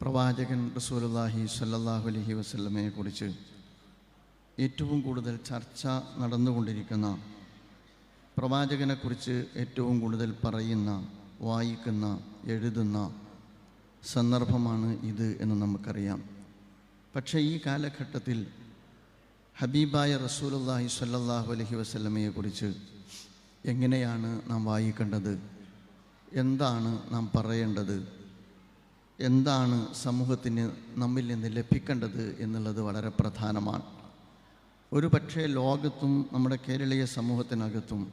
പ്രവാചകൻ റസൂലുള്ളാഹി സ്വല്ലല്ലാഹു അലൈഹി വസല്ലമയെ കുറിച്ച് ഏറ്റവും കൂടുതൽ ചർച്ച നടന്നുകൊണ്ടിരിക്കുന്ന, പ്രവാചകനെക്കുറിച്ച് ഏറ്റവും കൂടുതൽ പറയുന്ന, വായിക്കുന്ന, എഴുതുന്ന സന്ദർഭമാണ് ഇത് എന്ന് നമുക്കറിയാം. പക്ഷേ ഈ കാലഘട്ടത്തിൽ ഹബീബായ റസൂലുള്ളാഹി സ്വല്ലല്ലാഹു അലൈഹി വസല്ലമയെ കുറിച്ച് എങ്ങനെയാണ് നാം വായിക്കേണ്ടത്, എന്താണ് നാം പറയേണ്ടത്, എന്താണ് സമൂഹത്തിന് നമ്മിൽ നിന്ന് ലഭിക്കേണ്ടത് എന്നുള്ളത് വളരെ പ്രധാനമാണ്. ഒരു പക്ഷേ ലോകത്തും നമ്മുടെ കേരളീയ സമൂഹത്തിനകത്തും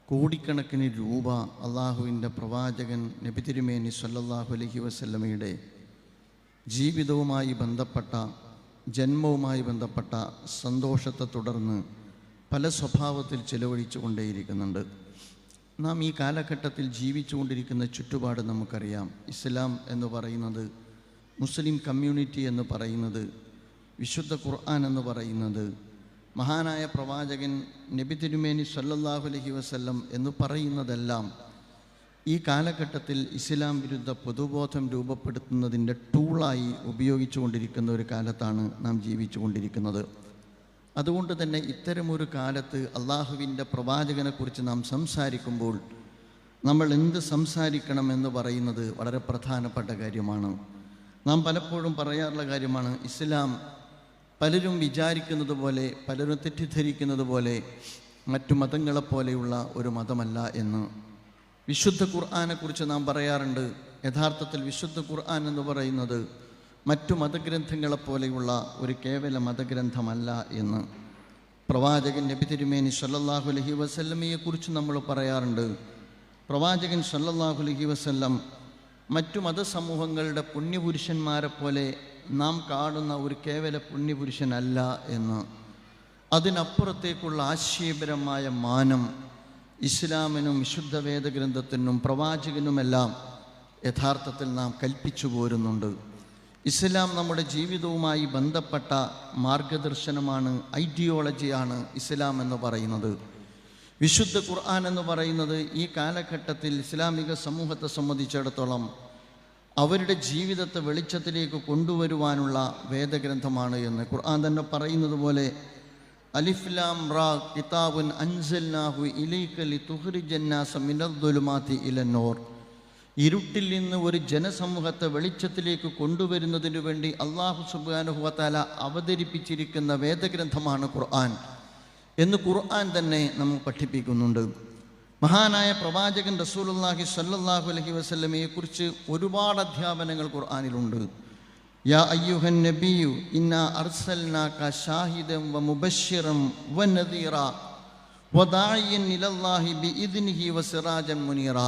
കോടിക്കണക്കിന് രൂപ അള്ളാഹുവിൻ്റെ പ്രവാചകൻ നബി തിരുമേനി സ്വല്ലല്ലാഹു അലൈഹി വസല്ലമയുടെ ജീവിതവുമായി ബന്ധപ്പെട്ട, ജന്മവുമായി ബന്ധപ്പെട്ട സന്തോഷത്തെ തുടർന്ന് പല സ്വഭാവത്തിൽ ചിലവഴിച്ചു കൊണ്ടേയിരിക്കുന്നുണ്ട്. നാം ഈ കാലഘട്ടത്തിൽ ജീവിച്ചുകൊണ്ടിരിക്കുന്ന ചുറ്റുപാട് നമുക്കറിയാം. ഇസ്ലാം എന്ന് പറയുന്നത്, മുസ്ലിം കമ്മ്യൂണിറ്റി എന്ന് പറയുന്നത്, വിശുദ്ധ ഖുർആൻ എന്ന് പറയുന്നത്, മഹാനായ പ്രവാചകൻ നബി തിരുമേനി സ്വല്ലല്ലാഹു അലൈഹി വസല്ലം എന്ന് പറയുന്നതെല്ലാം ഈ കാലഘട്ടത്തിൽ ഇസ്ലാം വിരുദ്ധ പൊതുബോധം രൂപപ്പെടുത്തുന്നതിൻ്റെ ടൂളായി ഉപയോഗിച്ചുകൊണ്ടിരിക്കുന്ന ഒരു കാലത്താണ് നാം ജീവിച്ചുകൊണ്ടിരിക്കുന്നത്. അതുകൊണ്ട് തന്നെ ഇത്തരമൊരു കാലത്ത് അള്ളാഹുവിൻ്റെ പ്രവാചകനെക്കുറിച്ച് നാം സംസാരിക്കുമ്പോൾ നമ്മൾ എന്ത് സംസാരിക്കണം എന്ന് പറയുന്നത് വളരെ പ്രധാനപ്പെട്ട കാര്യമാണ്. നാം പലപ്പോഴും പറയാറുള്ള കാര്യമാണ്, ഇസ്ലാം പലരും വിചാരിക്കുന്നത് പോലെ, പലരും തെറ്റിദ്ധരിക്കുന്നത് പോലെ മറ്റു മതങ്ങളെപ്പോലെയുള്ള ഒരു മതമല്ല എന്ന്. വിശുദ്ധ ഖുർആനെക്കുറിച്ച് നാം പറയാറുണ്ട്, യഥാർത്ഥത്തിൽ വിശുദ്ധ ഖുർആൻ എന്ന് പറയുന്നത് മറ്റു മതഗ്രന്ഥങ്ങളെപ്പോലെയുള്ള ഒരു കേവല മതഗ്രന്ഥമല്ല എന്ന്. പ്രവാചകൻ നബി തിരുമേനി സ്വല്ലല്ലാഹു അലൈഹി വസല്ലമയെക്കുറിച്ച് നമ്മൾ പറയാറുണ്ട്, പ്രവാചകൻ സ്വല്ലല്ലാഹു അലൈഹി വസല്ലം മറ്റു മതസമൂഹങ്ങളുടെ പുണ്യപുരുഷന്മാരെ പോലെ നാം കാണുന്ന ഒരു കേവല പുണ്യപുരുഷനല്ല എന്ന്. അതിനപ്പുറത്തേക്കുള്ള ആശയപരമായ മാനം ഇസ്ലാമിനും വിശുദ്ധ വേദഗ്രന്ഥത്തിനും പ്രവാചകനുമെല്ലാം യഥാർത്ഥത്തിൽ നാം കൽപ്പിച്ചു പോരുന്നുണ്ട്. ഇസ്ലാം നമ്മുടെ ജീവിതവുമായി ബന്ധപ്പെട്ട മാർഗദർശനമാണ്, ഐഡിയോളജിയാണ് ഇസ്ലാം എന്ന് പറയുന്നത്. വിശുദ്ധ ഖുർആൻ എന്ന് പറയുന്നത് ഈ കാലഘട്ടത്തിൽ ഇസ്ലാമിക സമൂഹത്തെ സംബന്ധിച്ചിടത്തോളം അവരുടെ ജീവിതത്തെ വെളിച്ചത്തിലേക്ക് കൊണ്ടുവരുവാനുള്ള വേദഗ്രന്ഥമാണ് എന്ന് ഖുർആൻ തന്നെ പറയുന്നത് പോലെ, അലിഫ് ലാം റാ കിതാബുൻ അൻസൽനാഹു ഇലൈക ലിതുഖ്രിജന്നാസ മിനദ്ദുലുമാതി ഇലന്നൂർ. ഇരുട്ടിൽ നിന്ന് ഒരു ജനസമൂഹത്തെ വെളിച്ചത്തിലേക്ക് കൊണ്ടുവരുന്നതിനു വേണ്ടി അല്ലാഹു സുബ്ഹാനഹു വ തആല അവതരിപ്പിച്ചിരിക്കുന്ന വേദഗ്രന്ഥമാണ് ഖുർആൻ എന്ന് ഖുർആൻ തന്നെ നമ്മെ പഠിപ്പിക്കുന്നുണ്ട്. മഹാനായ പ്രവാചകൻ റസൂലുള്ളാഹി സ്വല്ലല്ലാഹു അലൈഹി വസല്ലമയെക്കുറിച്ച് ഒരുപാട് അധ്യാപനങ്ങൾ ഖുർആനിലുണ്ട്. യാ അയ്യുഹൻ നബിയു ഇന്നാ അർസൽനാക ഷാഹിദൻ വ മുബശ്ശിറൻ വ നദീറ വ ദാഇയൻ ഇലല്ലാഹി ബിഇദ്നിഹി വ സിറാജൻ മുനീറ.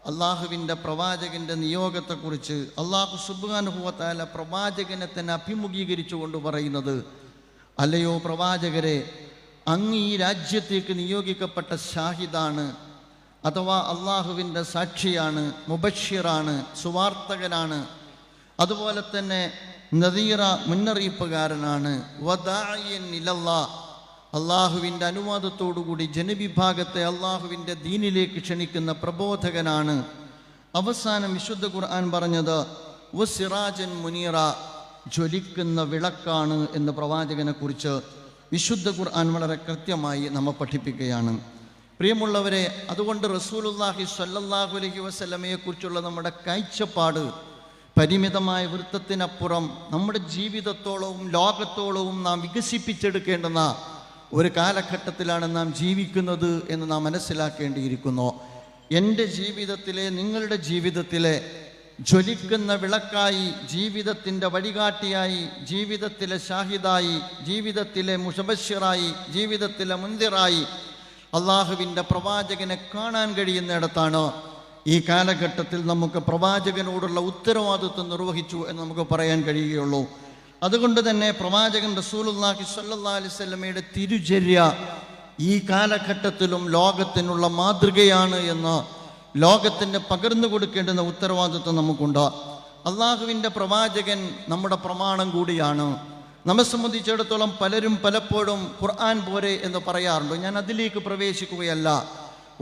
അള്ളാഹുവിൻ്റെ പ്രവാചകൻ്റെ നിയോഗത്തെക്കുറിച്ച് അള്ളാഹു സുബ്ഹാനഹു വ തആല പ്രവാചകനെ തന്നെ അഭിമുഖീകരിച്ചു കൊണ്ട് പറയുന്നത്, അല്ലയോ പ്രവാചകരെ, അങ്ങ് ഈ രാജ്യത്തേക്ക് നിയോഗിക്കപ്പെട്ട ഷാഹിദാണ്, അഥവാ അള്ളാഹുവിൻ്റെ സാക്ഷിയാണ്, മുബശ്ശിറാണ്, സുവാർത്തകനാണ്, അതുപോലെ തന്നെ നദീറ, മുന്നറിയിപ്പുകാരനാണ്, വദാഇയൻ ഇലല്ലാഹ്, അള്ളാഹുവിൻ്റെ അനുവാദത്തോടുകൂടി ജനവിഭാഗത്തെ അള്ളാഹുവിൻ്റെ ദീനിലേക്ക് ക്ഷണിക്കുന്ന പ്രബോധകനാണ്. അവസാനം വിശുദ്ധ ഖുർആൻ പറഞ്ഞത് വസിറാജൻ മുനീറ, ജ്വലിക്കുന്ന വിളക്കാണ് എന്ന് പ്രവാചകനെക്കുറിച്ച് വിശുദ്ധ ഖുർആൻ വളരെ കൃത്യമായി നമ്മെ പഠിപ്പിക്കുകയാണ്. പ്രിയമുള്ളവരെ, അതുകൊണ്ട് റസൂലുള്ളാഹി സ്വല്ലല്ലാഹു അലൈഹി വസല്ലമയെക്കുറിച്ചുള്ള നമ്മുടെ കാഴ്ചപ്പാട് പരിമിതമായ വൃത്തത്തിനപ്പുറം നമ്മുടെ ജീവിതത്തോളവും ലോകത്തോളവും നാം വികസിപ്പിച്ചെടുക്കേണ്ടുന്ന ഒരു കാലഘട്ടത്തിലാണ് നാം ജീവിക്കുന്നത് എന്ന് നാം മനസ്സിലാക്കേണ്ടിയിരിക്കുന്നു. എൻ്റെ ജീവിതത്തിലെ, നിങ്ങളുടെ ജീവിതത്തിലെ ജ്വലിക്കുന്ന വിളക്കായി, ജീവിതത്തിൻ്റെ വഴികാട്ടിയായി, ജീവിതത്തിലെ ഷാഹിദായി, ജീവിതത്തിലെ മുബശ്ശിറായി, ജീവിതത്തിലെ മുൻദിറായി അള്ളാഹുവിൻ്റെ പ്രവാചകനെ കാണാൻ കഴിയുന്നിടത്താണ് ഈ കാലഘട്ടത്തിൽ നമുക്ക് പ്രവാചകനോടുള്ള ഉത്തരവാദിത്വം നിർവഹിച്ചു എന്ന് നമുക്ക് പറയാൻ കഴിയുകയുള്ളൂ. അതുകൊണ്ട് തന്നെ പ്രവാചകൻ റസൂലുള്ളാഹി സ്വല്ലല്ലാഹു അലൈഹി വസല്ലമയുടെ തിരുചര്യ ഈ കാലഘട്ടത്തിലും ലോകത്തിനുള്ള മാതൃകയാണ് എന്ന് ലോകത്തിന് പകർന്നു കൊടുക്കേണ്ടുന്ന ഉത്തരവാദിത്വം നമുക്കുണ്ട്. അള്ളാഹുവിൻ്റെ പ്രവാചകൻ നമ്മുടെ പ്രമാണം കൂടിയാണ്. നമ്മെ സംബന്ധിച്ചിടത്തോളം പലരും പലപ്പോഴും ഖുർആൻ പോരെ എന്ന് പറയാറുണ്ട്. ഞാൻ അതിലേക്ക് പ്രവേശിക്കുകയല്ല.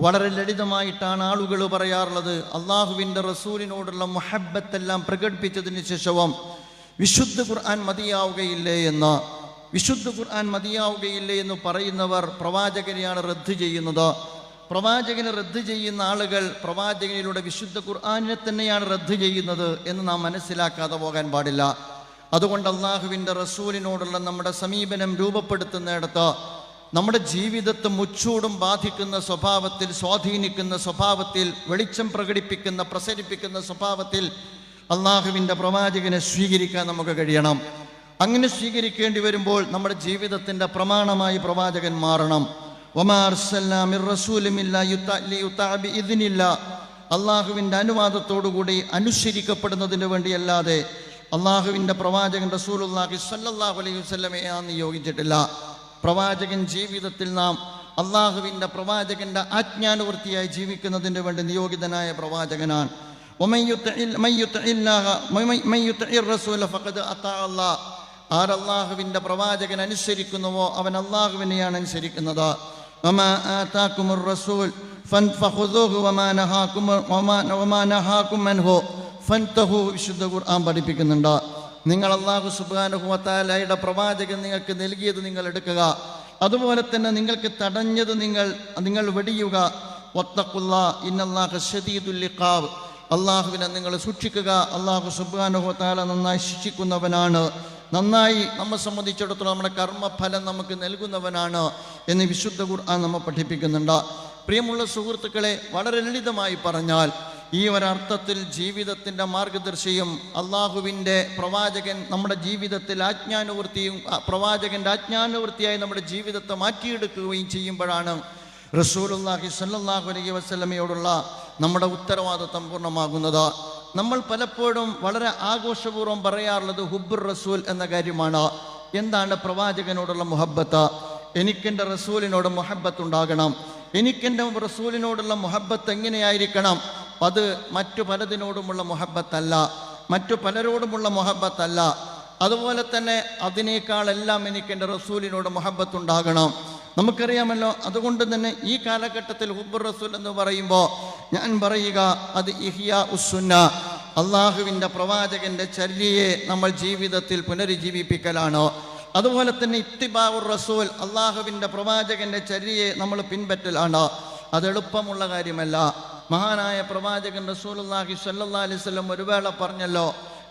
വളരെ ലളിതമായിട്ടാണ് ആളുകൾ പറയാറുള്ളത്. അള്ളാഹുവിൻ്റെ റസൂലിനോടുള്ള മുഹബ്ബത്തെല്ലാം പ്രകടിപ്പിച്ചതിന് ശേഷവും വിശുദ്ധ ഖുർആൻ മതിയാവുകയില്ലേ എന്ന്, വിശുദ്ധ ഖുർആൻ മതിയാവുകയില്ലേ എന്ന് പറയുന്നവർ പ്രവാചകനെയാണ് റദ്ദ് ചെയ്യുന്നത്. പ്രവാചകനെ റദ്ദ് ചെയ്യുന്ന ആളുകൾ പ്രവാചകനിലൂടെ വിശുദ്ധ ഖുർആനിനെ തന്നെയാണ് റദ്ദ് ചെയ്യുന്നത് എന്ന് നാം മനസ്സിലാക്കാതെ പോകാൻ പാടില്ല. അതുകൊണ്ട് അള്ളാഹുവിൻ്റെ റസൂലിനോടുള്ള നമ്മുടെ സമീപനം രൂപപ്പെടുത്തുന്നിടത്ത് നമ്മുടെ ജീവിതത്തെ മുച്ചൂടും ബാധിക്കുന്ന സ്വഭാവത്തിൽ, സ്വാധീനിക്കുന്ന സ്വഭാവത്തിൽ, വെളിച്ചം പ്രകടിപ്പിക്കുന്ന പ്രസരിപ്പിക്കുന്ന സ്വഭാവത്തിൽ അള്ളാഹുവിൻ്റെ പ്രവാചകനെ സ്വീകരിക്കാൻ നമുക്ക് കഴിയണം. അങ്ങനെ സ്വീകരിക്കേണ്ടി വരുമ്പോൾ നമ്മുടെ ജീവിതത്തിൻ്റെ പ്രമാണമായി പ്രവാചകൻ മാറണം. അള്ളാഹുവിൻ്റെ അനുവാദത്തോടുകൂടി അനുസരിക്കപ്പെടുന്നതിന് വേണ്ടിയല്ലാതെ അള്ളാഹുവിൻ്റെ പ്രവാചകൻ റസൂലുള്ളാഹി സ്വല്ലല്ലാഹു അലൈഹി വസല്ലമയെ നിയോഗിച്ചിട്ടില്ല. പ്രവാചകൻ ജീവിതത്തിൽ നാം അള്ളാഹുവിൻ്റെ പ്രവാചകൻ്റെ ആജ്ഞാനുവൃത്തിയായി ജീവിക്കുന്നതിന് വേണ്ടി നിയോഗിതനായ പ്രവാചകനാണ്. ആരല്ലാഹുവിൻ്റെ പ്രവാചകൻ അനുസരിക്കുന്നുവോ അവൻ അള്ളാഹുവിനെയാണ് അനുസരിക്കുന്നത്. വിശുദ്ധ ഖുർആൻ പഠിപ്പിക്കുന്നുണ്ട്. നിങ്ങൾ അല്ലാഹു സുബ്ഹാനഹു വ തആലയുടെ പ്രവാചകൻ നിങ്ങൾക്ക് നൽകിയത് നിങ്ങൾ എടുക്കുക, അതുപോലെ തന്നെ നിങ്ങൾക്ക് തടഞ്ഞത് നിങ്ങൾ വെടിയുക. വത്തഖുല്ലാഹ് ഇന്നല്ലാഹ ശദീദുൽ ഇഖാബ്, അള്ളാഹുവിനെ നിങ്ങൾ സൂക്ഷിക്കുക. അല്ലാഹു സുബ്ഹാനഹു വ തആല നന്നായി ശിക്ഷിക്കുന്നവനാണ്, നന്നായി നമ്മെ സംബന്ധിച്ചിടത്തോളം നമ്മുടെ കർമ്മഫലം നമുക്ക് നൽകുന്നവനാണ് എന്ന് വിശുദ്ധ ഖുർആൻ നമ്മെ പഠിപ്പിക്കുന്നുണ്ട്. പ്രിയമുള്ള സുഹൃത്തുക്കളെ, വളരെ ലളിതമായി പറഞ്ഞാൽ ഈ ഒരർത്ഥത്തിൽ ജീവിതത്തിൻ്റെ മാർഗദർശിയും അള്ളാഹുവിൻ്റെ പ്രവാചകൻ നമ്മുടെ ജീവിതത്തിൽ ആജ്ഞാനുവൃത്തിയും പ്രവാചകൻ്റെ ആജ്ഞാനുവൃത്തിയായി നമ്മുടെ ജീവിതത്തെ മാറ്റിയെടുക്കുകയും ചെയ്യുമ്പോഴാണ് റസൂലുള്ളാഹി സ്വല്ലല്ലാഹു അലൈഹി വസല്ലമയോടുള്ള നമ്മുടെ ഉത്തരവാദിത്വം പൂർണ്ണമാകുന്നത്. നമ്മൾ പലപ്പോഴും വളരെ ആഘോഷപൂർവ്വം പറയാറുള്ളത് ഹുബ്ബുർ റസൂൽ എന്ന കാര്യമാണ്. എന്താണ് പ്രവാചകനോടുള്ള മുഹബ്ബത്ത്? എനിക്കെൻ്റെ റസൂലിനോട് മുഹബ്ബത്ത് ഉണ്ടാകണം. എനിക്കെൻ്റെ റസൂലിനോടുള്ള മുഹബ്ബത്ത് എങ്ങനെയായിരിക്കണം? അത് മറ്റു പലതിനോടുമുള്ള മുഹബ്ബത്തല്ല, മറ്റു പലരോടുമുള്ള മുഹബ്ബത്തല്ല. അതുപോലെ തന്നെ അതിനേക്കാളെല്ലാം എനിക്കെൻ്റെ റസൂലിനോട് മുഹബ്ബത്തുണ്ടാകണം. നമുക്കറിയാമല്ലോ. അതുകൊണ്ട് തന്നെ ഈ കാലഘട്ടത്തിൽ ഹുബ്ബുർ റസൂൽ എന്ന് പറയുമ്പോൾ ഞാൻ പറയുക അത് ഇഹ്യാ ഉസ്സുന്ന, അള്ളാഹുവിൻ്റെ പ്രവാചകൻ്റെ ചര്യയെ നമ്മൾ ജീവിതത്തിൽ പുനരുജ്ജീവിപ്പിക്കലാണ്. അതുപോലെ തന്നെ ഇത്തിബാഉർ റസൂൽ, അള്ളാഹുവിൻ്റെ പ്രവാചകൻ്റെ ചര്യയെ നമ്മൾ പിൻപറ്റലാണ്. അതെളുപ്പമുള്ള കാര്യമല്ല. മഹാനായ പ്രവാചകൻ റസൂലുള്ളാഹി സ്വല്ലല്ലാഹു അലൈഹി വസല്ലം ഒരു വേള പറഞ്ഞല്ലോ,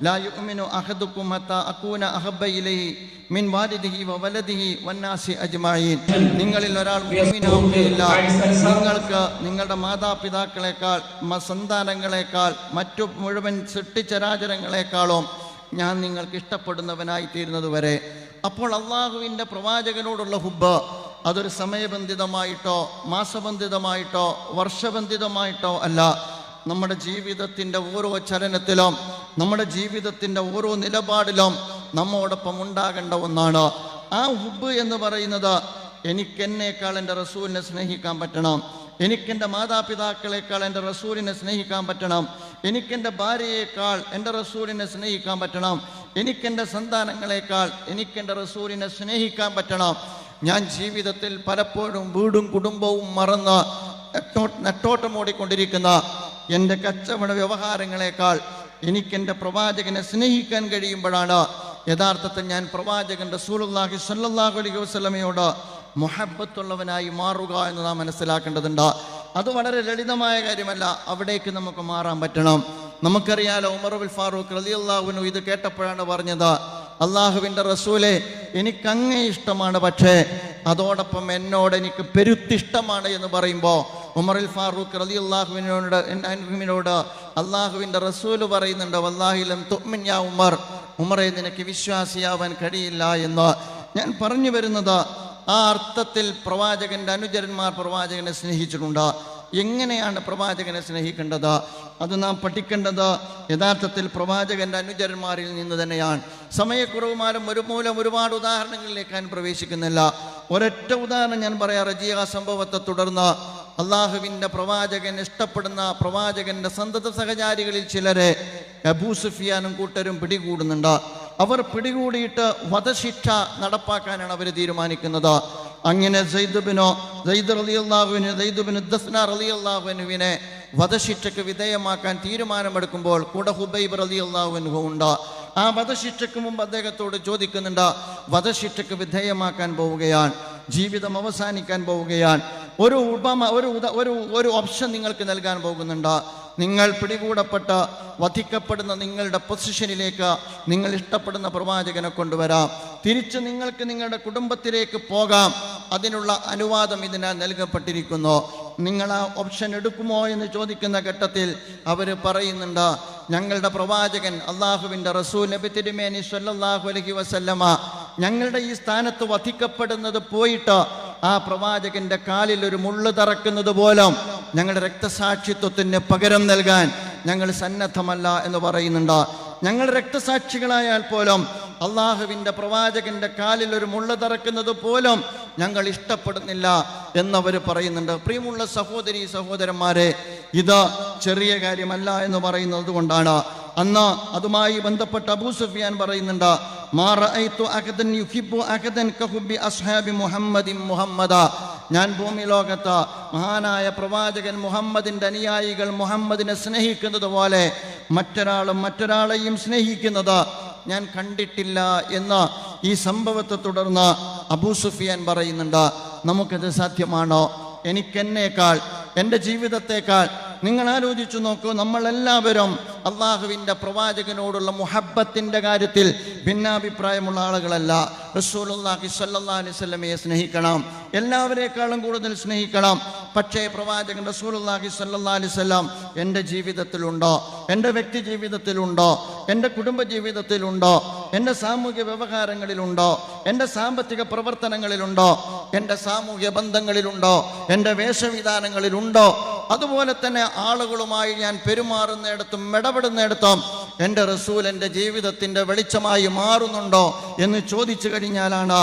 ലാ യുഅ്മിനു അഹദുക്കും ഹത്താ അകൂന അഹബ്ബ ഇലൈഹി മിൻ വാലിദിഹി വവലദിഹി വന്നാസി അജ്മഈൻ. നിങ്ങളിൽ ഒരാൾ മുഅ്മിനാവുകയില്ല, നിങ്ങൾക്ക് നിങ്ങളുടെ മാതാപിതാക്കളെക്കാൾ സന്താനങ്ങളെക്കാൾ മറ്റു മുഴുവൻ സൃഷ്ടിചരാചരങ്ങളെക്കാളും ഞാൻ നിങ്ങൾക്ക് ഇഷ്ടപ്പെടുന്നവനായി തീരുന്നത് വരെ. അപ്പോൾ അള്ളാഹുവിൻ്റെ പ്രവാചകനോടുള്ള ഹുബ്ബ് അതൊരു സമയബന്ധിതമായിട്ടോ മാസബന്ധിതമായിട്ടോ വർഷബന്ധിതമായിട്ടോ അല്ല. നമ്മുടെ ജീവിതത്തിൻ്റെ ഓരോ ചലനത്തിലും നമ്മുടെ ജീവിതത്തിൻ്റെ ഓരോ നിലപാടിലും നമ്മോടൊപ്പം ഉണ്ടാകേണ്ട ഒന്നാണ്. ആ ഹുബ്ബ് എന്ന് പറയുന്നത് എനിക്കെന്നേക്കാൾ എൻ്റെ റസൂലിനെ സ്നേഹിക്കാൻ പറ്റണം, എനിക്കെൻ്റെ മാതാപിതാക്കളെക്കാൾ എൻ്റെ റസൂലിനെ സ്നേഹിക്കാൻ പറ്റണം, എനിക്കെൻ്റെ ഭാര്യയേക്കാൾ എൻ്റെ റസൂലിനെ സ്നേഹിക്കാൻ പറ്റണം, എനിക്കെൻ്റെ സന്താനങ്ങളെക്കാൾ എനിക്കെൻ്റെ റസൂലിനെ സ്നേഹിക്കാൻ പറ്റണം. ഞാൻ ജീവിതത്തിൽ പലപ്പോഴും വീടും കുടുംബവും മറന്ന് നെട്ടോട്ടമോടിക്കൊണ്ടിരിക്കുന്ന എൻ്റെ കച്ചവട വ്യവഹാരങ്ങളെക്കാൾ എനിക്കെൻ്റെ പ്രവാചകനെ സ്നേഹിക്കാൻ കഴിയുമ്പോഴാണ് യഥാർത്ഥത്തിൽ ഞാൻ പ്രവാചകൻ റസൂലുള്ളാഹി സ്വല്ലല്ലാഹു അലൈഹി വസല്ലമയോട് മുഹബ്ബത്തുള്ളവനായി മാറുക എന്ന് നാം മനസ്സിലാക്കേണ്ടതുണ്ട്. അത് വളരെ ലളിതമായ കാര്യമല്ല, അവിടേക്ക് നമുക്ക് മാറാൻ പറ്റണം. നമുക്കറിയാലോ, ഉമർ ബിൻ ഫാറൂഖ് റളിയല്ലാഹു അൻഹു ഇത് കേട്ടപ്പോഴാണ് പറഞ്ഞത്, അള്ളാഹുവിൻ്റെ റസൂലെ, എനിക്കങ്ങേ ഇഷ്ടമാണ്, പക്ഷേ അതോടൊപ്പം എന്നോട് എനിക്ക് പെരുത്തിഷ്ടമാണ് എന്ന് പറയുമ്പോൾ ഉമറുൽ ഫാറൂഖ് റളിയല്ലാഹുവിനോട് അള്ളാഹുവിൻ്റെ റസൂല് പറയുന്നുണ്ട്, വല്ലാഹി ലം തുഅ്മിൻ യാ ഉമർ, ഉമറെ നിനക്ക് വിശ്വാസിയാവാൻ കഴിയില്ല എന്ന്. ഞാൻ പറഞ്ഞു വരുന്നത് ആ അർത്ഥത്തിൽ പ്രവാചകൻ്റെ അനുചരന്മാർ പ്രവാചകനെ സ്നേഹിച്ചിട്ടുണ്ട്. എങ്ങനെയാണ് പ്രവാചകനെ സ്നേഹിക്കേണ്ടത്? അത് നാം പഠിക്കേണ്ടത് യഥാർത്ഥത്തിൽ പ്രവാചകൻ്റെ അനുചരന്മാരിൽ നിന്ന് തന്നെയാണ്. സമയക്കുറവ് മൂലം ഒരുപാട് ഉദാഹരണങ്ങളിലേക്ക് ഞാൻ പ്രവേശിക്കുന്നില്ല. ഒരൊറ്റ ഉദാഹരണം ഞാൻ പറയാം. റജിയ സംഭവത്തെ തുടർന്ന് അള്ളാഹുവിൻ്റെ പ്രവാചകൻ ഇഷ്ടപ്പെടുന്ന പ്രവാചകൻ്റെ സന്തത സഹചാരികളിൽ ചിലരെ അബൂ സുഫിയാനും കൂട്ടരും പിടികൂടുന്നുണ്ട്. അവർ പിടികൂടിയിട്ട് വധശിക്ഷ നടപ്പാക്കാനാണ് അവർ തീരുമാനിക്കുന്നത്. അങ്ങനെ സെയ്ദ് ബിൻ ദസ്ന റളിയല്ലാഹു അൻഹുവിനെ വധശിക്ഷയ്ക്ക് വിധേയമാക്കാൻ തീരുമാനമെടുക്കുമ്പോൾ കൂടെ ഹുബൈബ് റളിയല്ലാഹു അൻഹു ഉണ്ട്. ആ വധശിക്ഷയ്ക്ക് മുമ്പ് അദ്ദേഹത്തോട് ചോദിക്കുന്നുണ്ട്, വധശിക്ഷയ്ക്ക് വിധേയമാക്കാൻ പോവുകയാണ്, ജീവിതം അവസാനിക്കാൻ പോവുകയാണ്, ഒരു ഓപ്ഷൻ നിങ്ങൾക്ക് നൽകാൻ പോകുന്നുണ്ട്. നിങ്ങൾ പിടികൂടപ്പെട്ട വധിക്കപ്പെടുന്ന നിങ്ങളുടെ പൊസിഷനിലേക്ക് നിങ്ങൾ ഇഷ്ടപ്പെടുന്ന പ്രവാചകനെ കൊണ്ടുവരാം, തിരിച്ച് നിങ്ങൾക്ക് നിങ്ങളുടെ കുടുംബത്തിലേക്ക് പോകാം, അതിനുള്ള അനുവാദം ഇതിനാൽ നൽകപ്പെട്ടിരിക്കുന്നു. നിങ്ങൾ ആ ഓപ്ഷൻ എടുക്കുമോ എന്ന് ചോദിക്കുന്ന ഘട്ടത്തിൽ അവർ പറയുന്നുണ്ട്, ഞങ്ങളുടെ പ്രവാചകൻ അള്ളാഹുവിൻ്റെ റസൂൽ നബി തിരുമേനി സ്വല്ലല്ലാഹു അലൈഹി വസല്ലമ ഞങ്ങളുടെ ഈ സ്ഥാനത്ത് വധിക്കപ്പെടുന്നത് പോയിട്ട് ആ പ്രവാചകന്റെ കാലിൽ ഒരു മുള്ളു തറക്കുന്നത് പോലും ഞങ്ങളുടെ രക്തസാക്ഷിത്വത്തിന് പകരം നൽകാൻ ഞങ്ങൾ സന്നദ്ധമല്ല എന്ന് പറയുന്നുണ്ട്. ഞങ്ങൾ രക്തസാക്ഷികളായാൽ പോലും അള്ളാഹുവിൻ്റെ പ്രവാചകന്റെ കാലിൽ ഒരു മുള്ളു തറക്കുന്നത് പോലും ഞങ്ങൾ ഇഷ്ടപ്പെടുന്നില്ല എന്നവർ പറയുന്നുണ്ട്. പ്രിയമുള്ള സഹോദരി സഹോദരന്മാരെ, ഇത് ചെറിയ കാര്യമല്ല എന്ന് പറയുന്നത് കൊണ്ടാണ് അന്ന് അതുമായി ബന്ധപ്പെട്ട് അബൂ സുഫിയാൻ പറയുന്നുണ്ട്, ഞാൻ ഭൂമി ലോകത്ത് മഹാനായ പ്രവാചകൻ മുഹമ്മദിന്റെ അനുയായികൾ മുഹമ്മദിനെ സ്നേഹിക്കുന്നത് പോലെ മറ്റൊരാളെയും സ്നേഹിക്കുന്നത് ഞാൻ കണ്ടിട്ടില്ല എന്ന് ഈ സംഭവത്തെ തുടർന്ന് അബൂ സുഫിയാൻ പറയുന്നുണ്ട്. നമുക്കത് സാധ്യമാണോ? എനിക്കെന്നേക്കാൾ എൻ്റെ ജീവിതത്തേക്കാൾ നിങ്ങൾ ആലോചിച്ചു നോക്കൂ, നമ്മളെല്ലാവരും അള്ളാഹുവിൻ്റെ പ്രവാചകനോടുള്ള മുഹബ്ബത്തിൻ്റെ കാര്യത്തിൽ ഭിന്നാഭിപ്രായമുള്ള ആളുകളല്ല. റസൂലുള്ളാഹി സ്വല്ലല്ലാഹു അലൈഹി വസല്ലമയെ സ്നേഹിക്കണം, എല്ലാവരേക്കാളും കൂടുതൽ സ്നേഹിക്കണം. പക്ഷേ പ്രവാചകൻ റസൂലുള്ളാഹി സ്വല്ലല്ലാഹു അലൈഹി വസല്ലം എൻ്റെ ജീവിതത്തിലുണ്ടോ, എൻ്റെ വ്യക്തി ജീവിതത്തിലുണ്ടോ, എൻ്റെ കുടുംബ ജീവിതത്തിലുണ്ടോ, എൻ്റെ സാമൂഹ്യ വ്യവഹാരങ്ങളിലുണ്ടോ, എൻ്റെ സാമ്പത്തിക പ്രവർത്തനങ്ങളിലുണ്ടോ, എൻ്റെ സാമൂഹ്യ ബന്ധങ്ങളിലുണ്ടോ, എൻ്റെ വേഷവിധാനങ്ങളിലുണ്ടോ, അതുപോലെ തന്നെ ആളുകളുമായി ഞാൻ പെരുമാറുന്നിടത്തും ഇടപെടുന്നിടത്തും എൻ്റെ റസൂൽ എൻ്റെ ജീവിതത്തിൻ്റെ വെളിച്ചമായി മാറുന്നുണ്ടോ എന്ന് ചോദിച്ചു കഴിഞ്ഞാലാണ്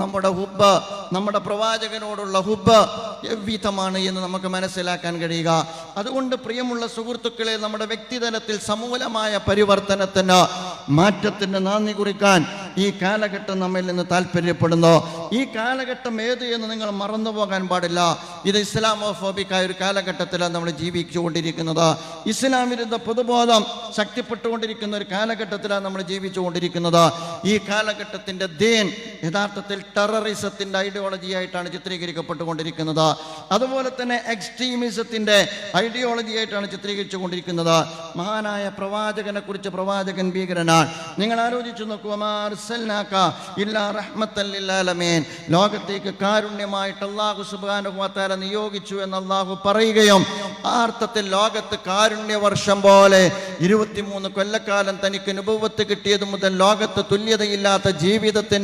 നമ്മുടെ ഹുബ്ബ്, നമ്മുടെ പ്രവാചകനോടുള്ള ഹുബ്ബ് എவ்விധമാണ് എന്ന് നമുക്ക് മനസ്സിലാക്കാൻ കഴിയുക. അതുകൊണ്ട് പ്രിയമുള്ള സുഹൃത്തുക്കളെ, നമ്മുടെ വ്യക്തിതലത്തിൽ സമൂലമായ പരിവർത്തനത്തിന്, മാറ്റത്തിന് നാന്ദി കുറിക്കാൻ ഈ കാലഘട്ടം നമ്മിൽ നിന്ന് താല്പര്യപ്പെടുന്നു. ഈ കാലഘട്ടം ഏത് എന്ന് നിങ്ങൾ മറന്നുപോകാൻ പാടില്ല. ഇത് ഇസ്ലാമോഫോബിക്കായ ഒരു കാലഘട്ടത്തിലാണ് നമ്മൾ ജീവിച്ചുകൊണ്ടിരിക്കുന്നത്. ഇസ്ലാം വിരുദ്ധ പൊതുബോധം ശക്തിപ്പെട്ടുകൊണ്ടിരിക്കുന്ന ഒരു കാലഘട്ടത്തിലാണ് നമ്മൾ ജീവിച്ചുകൊണ്ടിരിക്കുന്നത്. ഈ കാലഘട്ടത്തിൻ്റെ ദീൻ യഥാർത്ഥത്തിൽ ടെററിസത്തിൻ്റെ ഐഡിയോളജി ആയിട്ടാണ് ചിത്രീകരിക്കപ്പെട്ടുകൊണ്ടിരിക്കുന്നത്. അതുപോലെ തന്നെ എക്സ്ട്രീമിസത്തിൻ്റെ ഐഡിയോളജി ആയിട്ടാണ് ചിത്രീകരിച്ചുകൊണ്ടിരിക്കുന്നത്. മഹാനായ പ്രവാചകനെ കുറിച്ച് പ്രവാചകൻ ഭീകരനാണ്. നിങ്ങൾ ആലോചിച്ചു നോക്കൂ, ലോകത്തേക്ക് കാരുണ്യമായിട്ട് അല്ലാഹു സുബ്ഹാനഹു വ തആല നിയോഗിച്ചു എന്ന് അല്ലാഹു പറയുകയും ആ അർത്ഥത്തിൽ ലോകത്ത് കാരുണ്യവർഷം പോലെ 23 കൊല്ലക്കാലം തനിക്ക് നുബുവത്ത് കിട്ടിയത് മുതൽ ലോകത്ത് തുല്യതയില്ലാത്ത ജീവിതത്തെ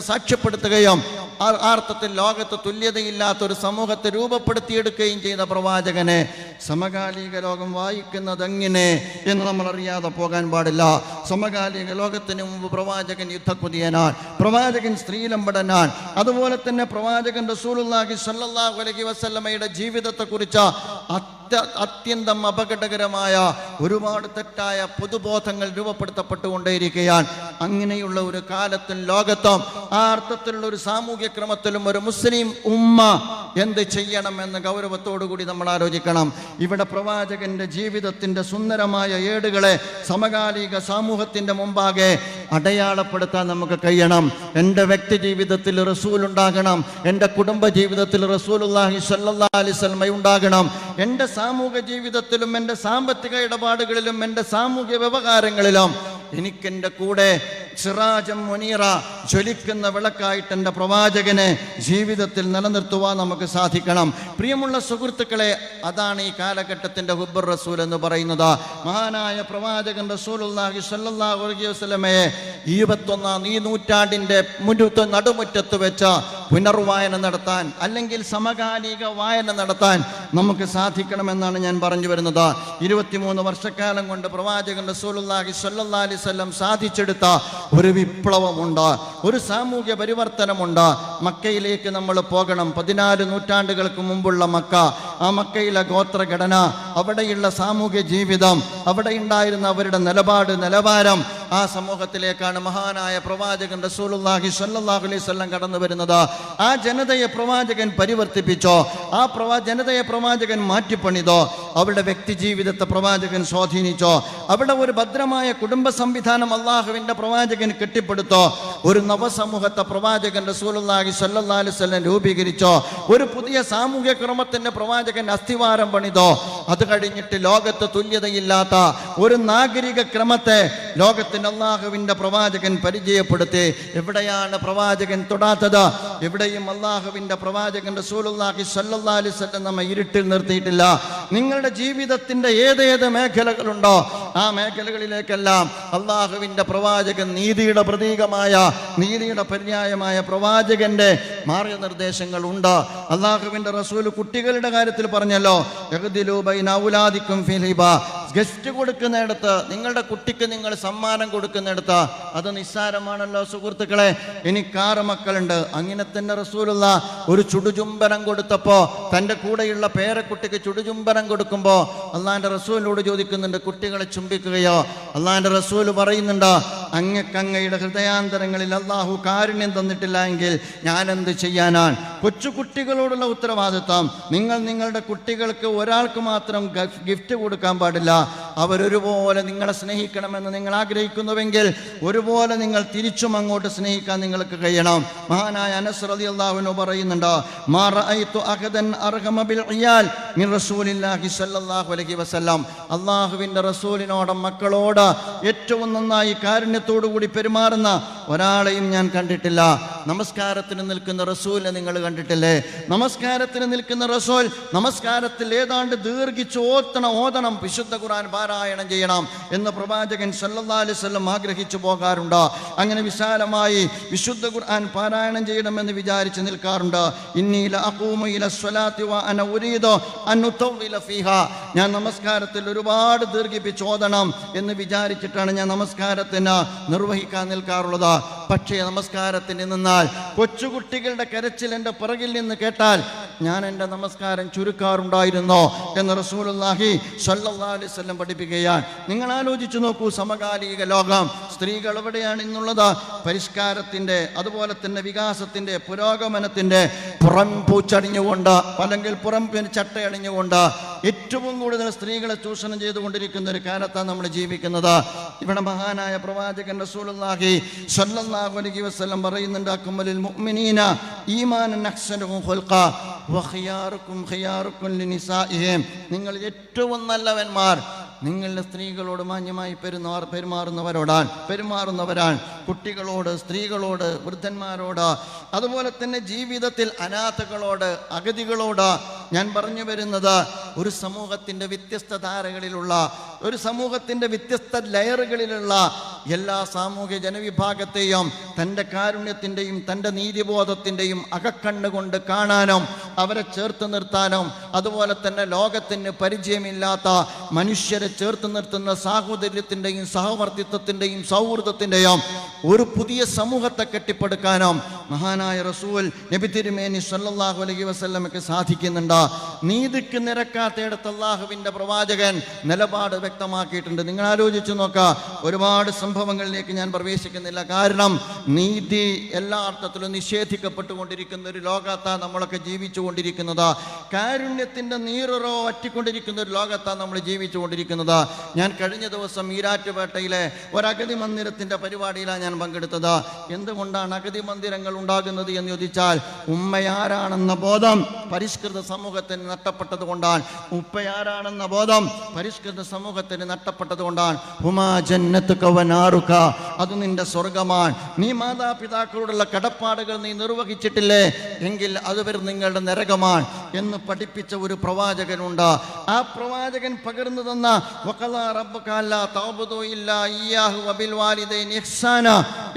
സാക്ഷ്യപ്പെടുത്തുകയും ആ അർത്ഥത്തിൽ ലോകത്ത് തുല്യതയില്ലാത്ത ഒരു സമൂഹത്തെ രൂപപ്പെടുത്തിയെടുക്കുകയും ചെയ്ത പ്രവാചകനെ സമകാലിക ലോകം വായിക്കുന്നത് എങ്ങനെ എന്ന് നമ്മൾ അറിയാതെ പോകാൻ പാടില്ല. സമകാലിക ലോകത്തിന് മുമ്പ് പ്രവാചകൻ യുദ്ധക്കുതിയനാൻ, പ്രവാചകൻ സ്ത്രീലമ്പടനാൻ. അതുപോലെ തന്നെ പ്രവാചകൻ റസൂലുള്ളാഹി സ്വല്ലല്ലാഹു അലൈഹി വസല്ലമയുടെ ജീവിതത്തെക്കുറിച്ച് അത്യന്തം അപകടകരമായ ഒരുപാട് തെറ്റായ പൊതുബോധങ്ങൾ രൂപപ്പെടുത്തപ്പെട്ടുകൊണ്ടേയിരിക്കുകയാണ്. അങ്ങനെയുള്ള ഒരു കാലത്തും ലോകത്തും ആ അർത്ഥത്തിലുള്ള ഒരു സാമൂഹ്യ ക്രമത്തിലും ഒരു മുസ്ലിം ഉമ്മ എന്ത് ചെയ്യണമെന്ന് ഗൗരവത്തോടുകൂടി നമ്മൾ ആലോചിക്കണം. ഇവിടെ പ്രവാചകന്റെ ജീവിതത്തിന്റെ സുന്ദരമായ ഏടുകളെ സമകാലിക സമൂഹത്തിന്റെ മുമ്പാകെ അടയാളപ്പെടുത്താൻ നമുക്ക് കഴിയണം. എൻ്റെ വ്യക്തി ജീവിതത്തിൽ റസൂൽ ഉണ്ടാകണം, എൻ്റെ കുടുംബ ജീവിതത്തിൽ റസൂലുള്ളാഹി സ്വല്ലല്ലാഹു അലൈഹി വസല്ലം ഉണ്ടാകണം, എൻ്റെ സാമൂഹ്യ ജീവിതത്തിലും എൻ്റെ സാമ്പത്തിക ഇടപാടുകളിലും എൻ്റെ സാമൂഹ്യ വ്യവഹാരങ്ങളിലും എനിക്കെൻ്റെ കൂടെ സിറാജം മുനീറ, ജ്വലിക്കുന്ന വിളക്കായിട്ട് എൻ്റെ പ്രവാചകനെ ജീവിതത്തിൽ നിലനിർത്തുവാൻ നമുക്ക് സാധിക്കണം. പ്രിയമുള്ള സുഹൃത്തുക്കളെ, അതാണ് ഈ കാലഘട്ടത്തിൻ്റെ ഹുബ്ബുർ റസൂൽ എന്ന് പറയുന്നത്. മഹാനായ പ്രവാചകൻ റസൂലുള്ളാഹി സ്വല്ലല്ലാഹു അലൈഹി വസല്ലമയെ 21ാം ഈ നൂറ്റാണ്ടിൻ്റെ നടുമുറ്റത്ത് വെച്ച് പുനർവായന നടത്താൻ, അല്ലെങ്കിൽ സമകാലിക വായന നടത്താൻ നമുക്ക് സാധിക്കണമെന്നാണ് ഞാൻ പറഞ്ഞു വരുന്നത്. 23 വർഷക്കാലം കൊണ്ട് പ്രവാചകൻ റസൂലുള്ളാഹി സ്വല്ലല്ലാഹു അലൈഹി വസല്ലം സാധിച്ചെടുത്ത ഒരു വിപ്ലവമുണ്ട്, ഒരു സാമൂഹ്യ പരിവർത്തനമുണ്ട്. മക്കയിലേക്ക് നമ്മൾ പോകണം. 14 നൂറ്റാണ്ടുകൾക്ക് മുമ്പുള്ള മക്ക, ആ മക്കയിലെ ഗോത്രഘടന, അവിടെയുള്ള സാമൂഹ്യ ജീവിതം, അവിടെ ഉണ്ടായിരുന്ന അവരുടെ നിലപാട്, നിലവാരം, ആ സമൂഹത്തിലേക്കാണ് മഹാനായ പ്രവാചകൻ റസൂലുള്ളാഹി സ്വല്ലല്ലാഹു അലൈഹി വസല്ലം കടന്നു വരുന്നത്. ആ ജനതയെ പ്രവാചകൻ പരിവർത്തിപ്പിച്ചോ, ആ ജനതയെ പ്രവാചകൻ മാറ്റിപ്പണിതോ, അവരുടെ വ്യക്തി ജീവിതത്തെ പ്രവാചകൻ സ്വാധീനിച്ചോ, അവിടെ ഒരു ഭദ്രമായ കുടുംബ സംവിധാനം അള്ളാഹുവിൻ്റെ പ്രവാചകൻ കെട്ടിപ്പടുത്തോ, ഒരു നവസമൂഹത്തെ പ്രവാചകൻ റസൂലുള്ളാഹി സ്വല്ലല്ലാഹു അലൈഹി വസല്ലം രൂപീകരിച്ചോ, ഒരു പുതിയ സാമൂഹ്യ ക്രമത്തിന്റെ പ്രവാചകൻ അസ്ഥിവാരം പണിതോ. അത് കഴിഞ്ഞിട്ട് ലോകത്ത് തുല്യതയില്ലാത്ത ഒരു നാഗരിക ക്രമത്തെ ലോകത്തിന് അള്ളാഹുവിൻ്റെ പ്രവാചകൻ പരിചയപ്പെടുത്തി. എവിടെയാണ് പ്രവാചകൻ തൊടാത്തത്? എവിടെയും അള്ളാഹുവിൻ്റെ പ്രവാചകൻ റസൂലുള്ളാഹി സ്വല്ലല്ലാഹു അലൈഹി വസല്ലം നമ്മെ ഇരുട്ടിൽ നിർത്തിയിട്ടില്ല. നിങ്ങളുടെ ജീവിതത്തിന്റെ ഏതേത് മേഖലകളുണ്ടോ ആ മേഖലകളിലേക്കെല്ലാം അള്ളാഹുവിൻ്റെ പ്രവാചകൻ നീതിയുടെ പ്രതീകമായ, നീതിയുടെ പര്യായമായ പ്രവാചകന്റെ മാർഗനിർദ്ദേശങ്ങൾ ഉണ്ട്. അള്ളാഹുവിൻ്റെ റസൂൽ കുട്ടികളുടെ കാര്യത്തിൽ പറഞ്ഞല്ലോ, യഗ്ദിലൂ ബൈന ഔലാദിക്കും ഫിൽ ഹിബ. ഗസ്റ്റ് കൊടുക്കുന്നിടത്ത്, നിങ്ങളുടെ കുട്ടിക്ക് നിങ്ങൾ സമ്മാനം കൊടുക്കുന്നിടത്ത് അത് നിസ്സാരമാണല്ലോ സുഹൃത്തുക്കളെ. എനിക്ക് 6 മക്കളുണ്ട്. അങ്ങനെ തന്നെ റസൂലുള്ള ഒരു ചുടുചുംബനം കൊടുത്തപ്പോൾ, തൻ്റെ കൂടെയുള്ള പേരക്കുട്ടിക്ക് ചുടുചുംബനം കൊടുക്കുമ്പോൾ അള്ളാഹിൻ്റെ റസൂലിനോട് ചോദിക്കുന്നുണ്ട്, കുട്ടികളെ ചുംബിക്കുകയോ? അള്ളാഹിൻ്റെ റസൂൽ പറയുന്നുണ്ട്, അങ്ങയുടെ ഹൃദയാന്തരങ്ങളിൽ അള്ളാഹു കാരുണ്യം തന്നിട്ടില്ല എങ്കിൽ ഞാൻ എന്ത് ചെയ്യാനാണ്? കൊച്ചുകുട്ടികളോടുള്ള ഉത്തരവാദിത്വം, നിങ്ങളുടെ കുട്ടികൾക്ക് ഒരാൾക്ക് മാത്രം ഗിഫ്റ്റ് കൊടുക്കാൻ പാടില്ല. അവരൊരുപോലെ നിങ്ങളെ സ്നേഹിക്കണമെന്ന് നിങ്ങൾ ആഗ്രഹിക്കുന്നുവെങ്കിൽ ഒരുപോലെ നിങ്ങൾ തിരിച്ചും അങ്ങോട്ട് സ്നേഹിക്കാൻ നിങ്ങൾക്ക് കഴിയണം. മഹാനായ അനസ് റളിയല്ലാഹു അൻഹു പറയുന്നുണ്ട്, മാ റഅയ്തു അഹദൻ അർഹമ ബിൽ ഇയാൽ മിൻ റസൂലില്ലാഹി സ്വല്ലല്ലാഹു അലൈഹി വസല്ലം. അല്ലാഹുവിൻ്റെ റസൂലിനോട്, മക്കളോട് ഏറ്റവും നന്നായി കാരുണ്യത്തോടു കൂടി പെരുമാറുന്ന ഒരാളെയും ഞാൻ കണ്ടിട്ടില്ല. നമസ്കാരത്തിന് നിൽക്കുന്ന റസൂലിനെ നിങ്ങൾ കണ്ടിട്ടില്ലേ? നമസ്കാരത്തിന് നിൽക്കുന്ന റസൂൽ നമസ്കാരത്തിൽ ഏതാണ്ട് ദീർഘിച്ച് ഓതണം, വിശുദ്ധ ഖുർആൻ പാരായണം ചെയ്യണം എന്ന് പ്രവാചകൻ സല്ലല്ലാഹു അലൈഹി വസല്ലം ആഗ്രഹിച്ചു പോകാറുണ്ട്. അങ്ങനെ വിശാലമായി വിശുദ്ധ ഖുർആൻ പാരായണം ചെയ്യണമെന്ന് വിചാരിച്ച് നിൽക്കാറുണ്ട്. ഇന്നി ലഅഖൂമു ഇല സ്വലാത്തി വ അന ഉരീദു അൻ ഉതവ്വില ഫീഹാ. ഞാൻ നമസ്കാരത്തിൽ ഒരുപാട് ദീർഘിപ്പിച്ച് ഓതണം എന്ന് വിചാരിച്ചിട്ടാണ് ഞാൻ നമസ്കാരത്തിന് നിർവഹിക്കാൻ നിൽക്കാറുള്ളത്. പക്ഷേ നമസ്കാരത്തിന് നിന്നാൽ കൊച്ചുകുട്ടികളുടെ കരച്ചിൽ എൻ്റെ പിറകിൽ നിന്ന് കേട്ടാൽ ഞാൻ എൻ്റെ നമസ്കാരം ചുരുക്കാറുണ്ടായിരുന്നോ എന്ന് റസൂലുള്ളാഹി സ്വല്ലല്ലാഹു അലൈഹി വസല്ലം പഠിപ്പിക്കുകയാണ്. നിങ്ങൾ ആലോചിച്ചു നോക്കൂ, സമകാലിക ലോകം, സ്ത്രീകൾ എവിടെയാണ് ഇന്നുള്ളത്? പരിഷ്കാരത്തിൻ്റെ, അതുപോലെ തന്നെ വികാസത്തിൻ്റെ, പുരോഗമനത്തിൻ്റെ പുറം പൂച്ചടിഞ്ഞുകൊണ്ട്, അല്ലെങ്കിൽ പുറം ചട്ടയണിഞ്ഞുകൊണ്ട് ഏറ്റവും കൂടുതൽ സ്ത്രീകളെ ചൂഷണം ചെയ്തുകൊണ്ടിരിക്കുന്ന ഒരു കാലത്താണ് നമ്മൾ ജീവിക്കുന്നത്. ഇവിടെ മഹാനായ പ്രവാചകൻ റസൂലുള്ളാഹി സ്വല്ലല്ലാഹു അലൈഹി വസല്ലം പറയുന്നുണ്ട്, അക്മലുൽ മുഅ്മിനീന ഈമാനൻ അഹ്സനുഹും ഖുൽഖ വ ഖിയാറുക്കും ഖിയാറുക്കും ലിനിസാഇഹിം. നിങ്ങൾ ഏറ്റവും നല്ലവന്മാർ നിങ്ങളുടെ സ്ത്രീകളോട് മാന്യമായി പെരുമാറുന്നവരാണ്. കുട്ടികളോട്, സ്ത്രീകളോട്, വൃദ്ധന്മാരോട്, അതുപോലെ തന്നെ ജീവിതത്തിൽ അനാഥകളോട്, അഗതികളോട്. ഞാൻ പറഞ്ഞു വരുന്നത്, ഒരു സമൂഹത്തിൻ്റെ വ്യത്യസ്ത ധാരകളിലുള്ള, ഒരു സമൂഹത്തിൻ്റെ വ്യത്യസ്ത ലെയറുകളിലുള്ള എല്ലാ സാമൂഹ്യ ജനവിഭാഗത്തെയും തൻ്റെ കാരുണ്യത്തിൻ്റെയും തൻ്റെ നീതിബോധത്തിൻ്റെയും അകക്കണ്ണുകൊണ്ട് കാണാനും അവരെ ചേർത്ത് നിർത്താനും, അതുപോലെ തന്നെ ലോകത്തിന് പരിചയമില്ലാത്ത മനുഷ്യരെ ചേർത്ത് നിർത്തുന്ന സാഹോദര്യത്തിൻ്റെയും സഹവർത്തിത്വത്തിൻ്റെയും സൗഹൃദത്തിൻ്റെയും ഒരു പുതിയ സമൂഹത്തെ കെട്ടിപ്പടുക്കാനും മഹാനായ റസൂൽ നബി തിരുമേനി സ്വല്ലല്ലാഹു അലൈഹി വസല്ലമയ്ക്ക് സാധിക്കുന്നുണ്ട്. നീതിക്ക് നിരക്കാത്തയിടത്ത് അല്ലാഹുവിൻ്റെ പ്രവാചകൻ നിലപാട് വ്യക്തമാക്കിയിട്ടുണ്ട്. നിങ്ങൾ ആലോചിച്ചു നോക്കുക, ഒരുപാട് സംഭവങ്ങളിലേക്ക് ഞാൻ പ്രവേശിക്കുന്നില്ല. കാരണം നീതി എല്ലാ അർത്ഥത്തിലും നിഷേധിക്കപ്പെട്ടുകൊണ്ടിരിക്കുന്ന ഒരു ലോകത്താണ് നമ്മളൊക്കെ ജീവിച്ചുകൊണ്ടിരിക്കുന്നത്. കാരുണ്യത്തിൻ്റെ നീറുറോ വറ്റിക്കൊണ്ടിരിക്കുന്ന ഒരു ലോകത്താണ് നമ്മൾ ജീവിച്ചുകൊണ്ടിരിക്കുന്നത്. ഞാൻ കഴിഞ്ഞ ദിവസം ഈരാറ്റുപേട്ടയിലെ ഒരഗതി മന്ദിരത്തിൻ്റെ പരിപാടിയിലാണ് ഞാൻ പങ്കെടുത്തത്. എന്തുകൊണ്ടാണ് അഗതി മന്ദിരങ്ങൾ ഉണ്ടാകുന്നത് എന്ന് ചോദിച്ചാൽ, ഉമ്മയാരാണെന്ന ബോധം പരിഷ്കൃത സമൂഹത്തിന് നഷ്ടപ്പെട്ടത് കൊണ്ടാണ്. ഉപ്പയാരാണെന്ന ബോധം പരിഷ്കൃത സമൂഹത്തിന് നഷ്ടപ്പെട്ടത് കൊണ്ടാണ്. ഹുമാ ജന്നത്തുക വനാറുക, അത് നിന്റെ സ്വർഗമാണ്. നീ മാതാപിതാക്കളോടുള്ള കടപ്പാടുകൾ നീ നിർവഹിച്ചിട്ടില്ലേ എങ്കിൽ അത് നിങ്ങളുടെ നരകമാണ് എന്ന് പഠിപ്പിച്ച ഒരു പ്രവാചകനുണ്ട്. ആ പ്രവാചകൻ പകർന്നു തന്ന വഖദാ റബ്ബുക അല്ലാ തഅബുദു ഇല്ലാ ഇയ്യാഹു വബിൽ വാലിദൈനി ഇഹ്സാന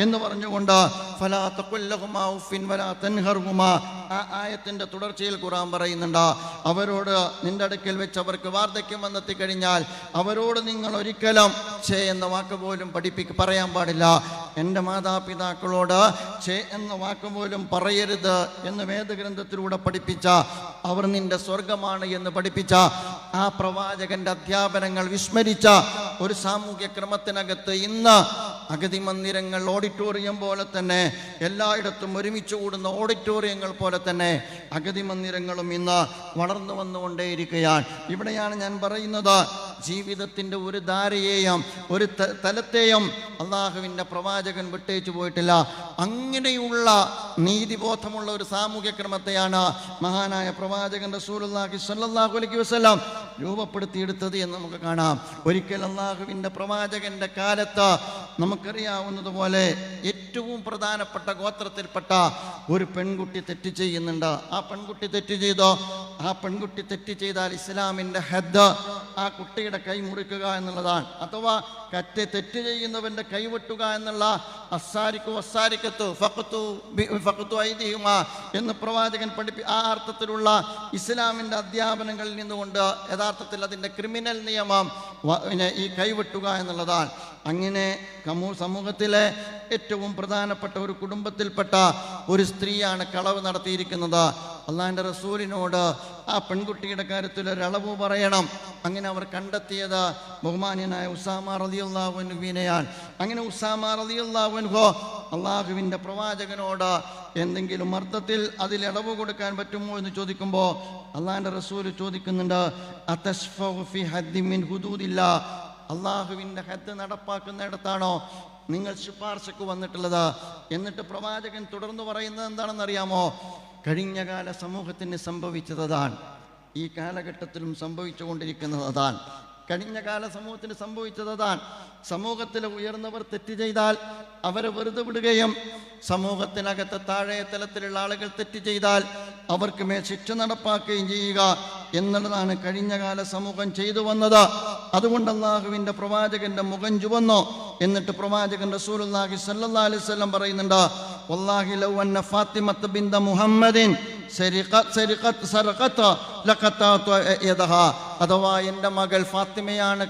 എന്ന് പറഞ്ഞുകൊണ്ട് ഫലാ തഖുൽ ലഹുമാ ഉഫിൻ വലാ തൻഹർഹുമാ, ആ ആയത്തിൻ്റെ തുടർച്ചയിൽ ഖുർആൻ പറയുന്നുണ്ട്, അവരോട് നിന്റെ അടുക്കൽ വെച്ച് അവർക്ക് വാർദ്ധക്യം വന്നെത്തിക്കഴിഞ്ഞാൽ അവരോട് നിങ്ങൾ ഒരിക്കലും ഛേ എന്ന വാക്ക് പോലും പറയാൻ പാടില്ല. എൻ്റെ മാതാപിതാക്കളോട് ഛേ എന്ന വാക്ക് പോലും പറയരുത് എന്ന് വേദഗ്രന്ഥത്തിലൂടെ പഠിപ്പിച്ച, അവർ നിന്റെ സ്വർഗമാണ് എന്ന് പഠിപ്പിച്ച ആ പ്രവാചകന്റെ അധ്യാപനങ്ങൾ വിസ്മരിച്ച ഒരു സാമൂഹ്യ ക്രമത്തിനകത്ത് ഇന്ന് അഗതി മന്ദിരങ്ങൾ ഓഡിറ്റോറിയം പോലെ തന്നെ, എല്ലായിടത്തും ഒരുമിച്ച് കൂടുന്ന ഓഡിറ്റോറിയങ്ങൾ പോലെ തന്നെ അഗതി മന്ദിരങ്ങളും ഇന്ന് വളർന്നു വന്നുകൊണ്ടേയിരിക്കുകയാണ്. ഇവിടെയാണ് ഞാൻ പറയുന്നത്, ജീവിതത്തിൻ്റെ ഒരു ധാരയെയും ഒരു തലത്തെയും അള്ളാഹുവിൻ്റെ പ്രവാചകൻ വിട്ടേച്ചു പോയിട്ടില്ല. അങ്ങനെയുള്ള നീതിബോധമുള്ള ഒരു സാമൂഹ്യ ക്രമത്തെയാണ് മഹാനായ പ്രവാചകൻ റസൂലുള്ളാഹി സ്വല്ലല്ലാഹു അലൈഹി വസല്ലം രൂപപ്പെടുത്തിയെടുത്തത് എന്ന് നമുക്ക് കാണാം. ഒരിക്കൽ അള്ളാഹുവിൻ്റെ പ്രവാചകന്റെ കാലത്ത് നമുക്കറിയാവുന്നതുപോലെ ഏറ്റവും പ്രധാനപ്പെട്ട ഗോത്രത്തിൽപ്പെട്ട ഒരു പെൺകുട്ടി തെറ്റ് ചെയ്യുന്നുണ്ട്. ആ പെൺകുട്ടി തെറ്റ് ചെയ്തോ? ആ പെൺകുട്ടി തെറ്റ് ചെയ്താൽ ഇസ്ലാമിൻ്റെ ഹദ്ദ് ആ കുട്ടിയുടെ കൈ മുറിക്കുക എന്നുള്ളതാണ്. അഥവാ തെറ്റ് ചെയ്യുന്നവന്റെ കൈവെട്ടുക എന്നുള്ള എന്ന് പ്രവാചകൻ ആ അർത്ഥത്തിലുള്ള ഇസ്ലാമിൻ്റെ അധ്യാപനങ്ങളിൽ നിന്നുകൊണ്ട് യഥാർത്ഥത്തിൽ അതിൻ്റെ ക്രിമിനൽ നിയമം ഈ കൈവെട്ടുക എന്നുള്ളതാണ്. അങ്ങനെ സമൂഹത്തിലെ ഏറ്റവും പ്രധാനപ്പെട്ട ഒരു കുടുംബത്തിൽപ്പെട്ട ഒരു സ്ത്രീയാണ് കളവ് നടത്തിയിരിക്കുന്നത്. അള്ളാഹിൻ്റെ റസൂലിനോട് ആ പെൺകുട്ടിയുടെ കാര്യത്തിൽ ഒരളവ് പറയണം. അങ്ങനെ അവർ കണ്ടെത്തിയത് ബഹുമാന്യനായ ഉസാമ റളിയല്ലാഹു അൻഹുവിനെയാണ്. അങ്ങനെ ഉസാമ റളിയല്ലാഹു അൻഹു അള്ളാഹുവിൻ്റെ പ്രവാചകനോട് എന്തെങ്കിലും അർത്ഥത്തിൽ അതിൽ ഇളവ് കൊടുക്കാൻ പറ്റുമോ എന്ന് ചോദിക്കുമ്പോൾ അള്ളാഹിൻ്റെ റസൂൽ ചോദിക്കുന്നുണ്ട്, അതശ്ഫഉ ഫി ഹദ്ദി മിൻ ഹുദൂദില്ലാ, അള്ളാഹുവിൻ്റെ ഹദ്ദ് നടപ്പാക്കുന്നിടത്താണോ നിങ്ങൾ ശുപാർശക്ക് വന്നിട്ടുള്ളത്? എന്നിട്ട് പ്രവാചകൻ തുടർന്ന് പറയുന്നത് എന്താണെന്നറിയാമോ? കഴിഞ്ഞകാല സമൂഹത്തിന് സംഭവിച്ചതാണ്, ഈ കാലഘട്ടത്തിലും സംഭവിച്ചുകൊണ്ടിരിക്കുന്നതാണ്. കഴിഞ്ഞ കാല സമൂഹത്തിന് സംഭവിച്ചതാണ്. സമൂഹത്തിലെ ഉയർന്നവർ തെറ്റ് ചെയ്താൽ അവരെ വെറുതെ വിടുകയും സമൂഹത്തിനകത്ത് താഴെ തലത്തിലുള്ള ആളുകൾ തെറ്റ് ചെയ്താൽ അവർക്ക് മേൽ ശിക്ഷ നടപ്പാക്കുകയും ചെയ്യുക എന്നുള്ളതാണ് കഴിഞ്ഞകാല സമൂഹം ചെയ്തു വന്നത്. അതുകൊണ്ട് അല്ലാഹുവിൻ്റെ പ്രവാചകന്റെ മുഖം ചുവന്നു. എന്നിട്ട് പ്രവാചകൻ റസൂലുള്ളാഹി സ്വല്ലല്ലാഹു അലൈഹി വസല്ലം പറയുന്നുണ്ട്, വല്ലാഹി ലൗ അന്ന ഫാത്തിമത ബിൻത മുഹമ്മദിൻ അഥവാ എൻ്റെ മകൾ ഫാത്തിമയാണ്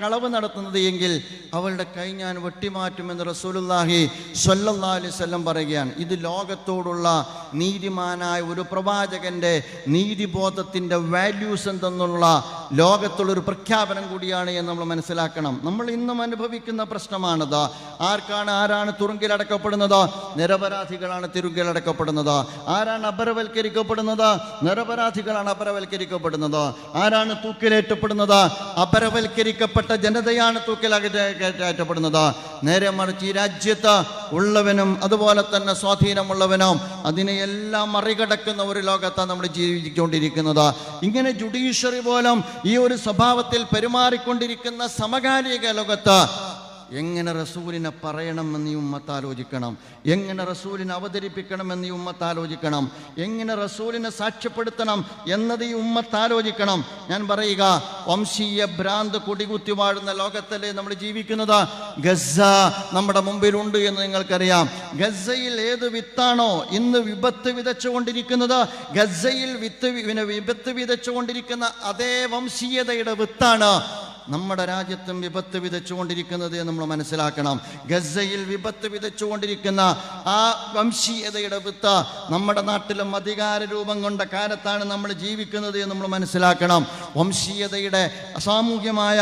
കളവ് നടത്തുന്നത് എങ്കിൽ അവളുടെ കൈ ഞാൻ വെട്ടിമാറ്റുമെന്ന് റസൂലുള്ളാഹി സ്വല്ലല്ലാഹു അലൈഹി വസല്ലം പറയുകയാണ്. ഇത് ലോകത്തോടുള്ള നീതിമാനായ ഒരു പ്രവാചകന്റെ നീതിബോധത്തിൻ്റെ വാല്യൂസ് എന്തെന്നുള്ള ലോകത്തുള്ളൊരു പ്രഖ്യാപനം കൂടിയാണ് എന്ന് നമ്മൾ മനസ്സിലാക്കണം. നമ്മൾ ഇന്നും അനുഭവിക്കുന്ന പ്രശ്നമാണത്. ആരാണ് തുറുങ്കിലടക്കപ്പെടുന്നത്? നിരപരാധികളാണ് തുറുങ്കിലടക്കപ്പെടുന്നത്. ആരാണ് അപരവൽക്കരിക്കപ്പെടുന്നത്? നിരപരാധികളാണ് അപരവൽക്കരിക്കപ്പെടുന്നത്. ആരാണ് തൂക്കിലേറ്റപ്പെടുന്നത്? അപരവൽക്കരിക്കപ്പെട്ട ജനതയാണ് തൂക്കിലേറ്റപ്പെടുന്നത്. നേരെ മറിച്ച് ഈ രാജ്യത്ത് ഉള്ളവനും അതുപോലെ തന്നെ സ്വാധീനമുള്ളവനും അതിനെയെല്ലാം മറികടക്കുന്ന ഒരു ലോകത്താണ് നമ്മൾ ജീവിച്ചുകൊണ്ടിരിക്കുന്നത്. ഇങ്ങനെ ജുഡീഷ്യറി പോലും ഈ ഒരു സ്വഭാവത്തിൽ പെരുമാറിക്കൊണ്ടിരിക്കുന്ന സമകാലിക ലോകത്ത് എങ്ങനെ റസൂലിനെ പറയണമെന്ന് ഈ ഉമ്മത്ത് ആലോചിക്കണം. എങ്ങനെ റസൂലിനെ അവതരിപ്പിക്കണമെന്ന് ഈ ഉമ്മത്ത് ആലോചിക്കണം. എങ്ങനെ റസൂലിനെ സാക്ഷ്യപ്പെടുത്തണം എന്നത് ഈ ഉമ്മത്ത് ആലോചിക്കണം. ഞാൻ പറയുക, വംശീയ ഭ്രാന്ത് കുടികുത്തി വാഴുന്ന ലോകത്തല്ലേ നമ്മൾ ജീവിക്കുന്നത്. ഗസ നമ്മുടെ മുമ്പിലുണ്ട് എന്ന് നിങ്ങൾക്കറിയാം. ഗസയിൽ ഏത് വിത്താണോ ഇന്ന് വിപത്ത് വിതച്ചുകൊണ്ടിരിക്കുന്നത്, ഗസയിൽ വിപത്ത് വിതച്ചുകൊണ്ടിരിക്കുന്ന അതേ വംശീയതയുടെ വിത്താണ് നമ്മുടെ രാജ്യത്തും വിപത്ത് വിതച്ചുകൊണ്ടിരിക്കുന്നത് നമ്മൾ മനസ്സിലാക്കണം. ഗസയിൽ വിപത്ത് വിതച്ചുകൊണ്ടിരിക്കുന്ന ആ വംശീയതയുടെ വിത്ത് നമ്മുടെ നാട്ടിലും അധികാര രൂപം കൊണ്ട കാലത്താണ് നമ്മൾ ജീവിക്കുന്നത് എന്ന് നമ്മൾ മനസ്സിലാക്കണം. വംശീയതയുടെ സാമൂഹ്യമായ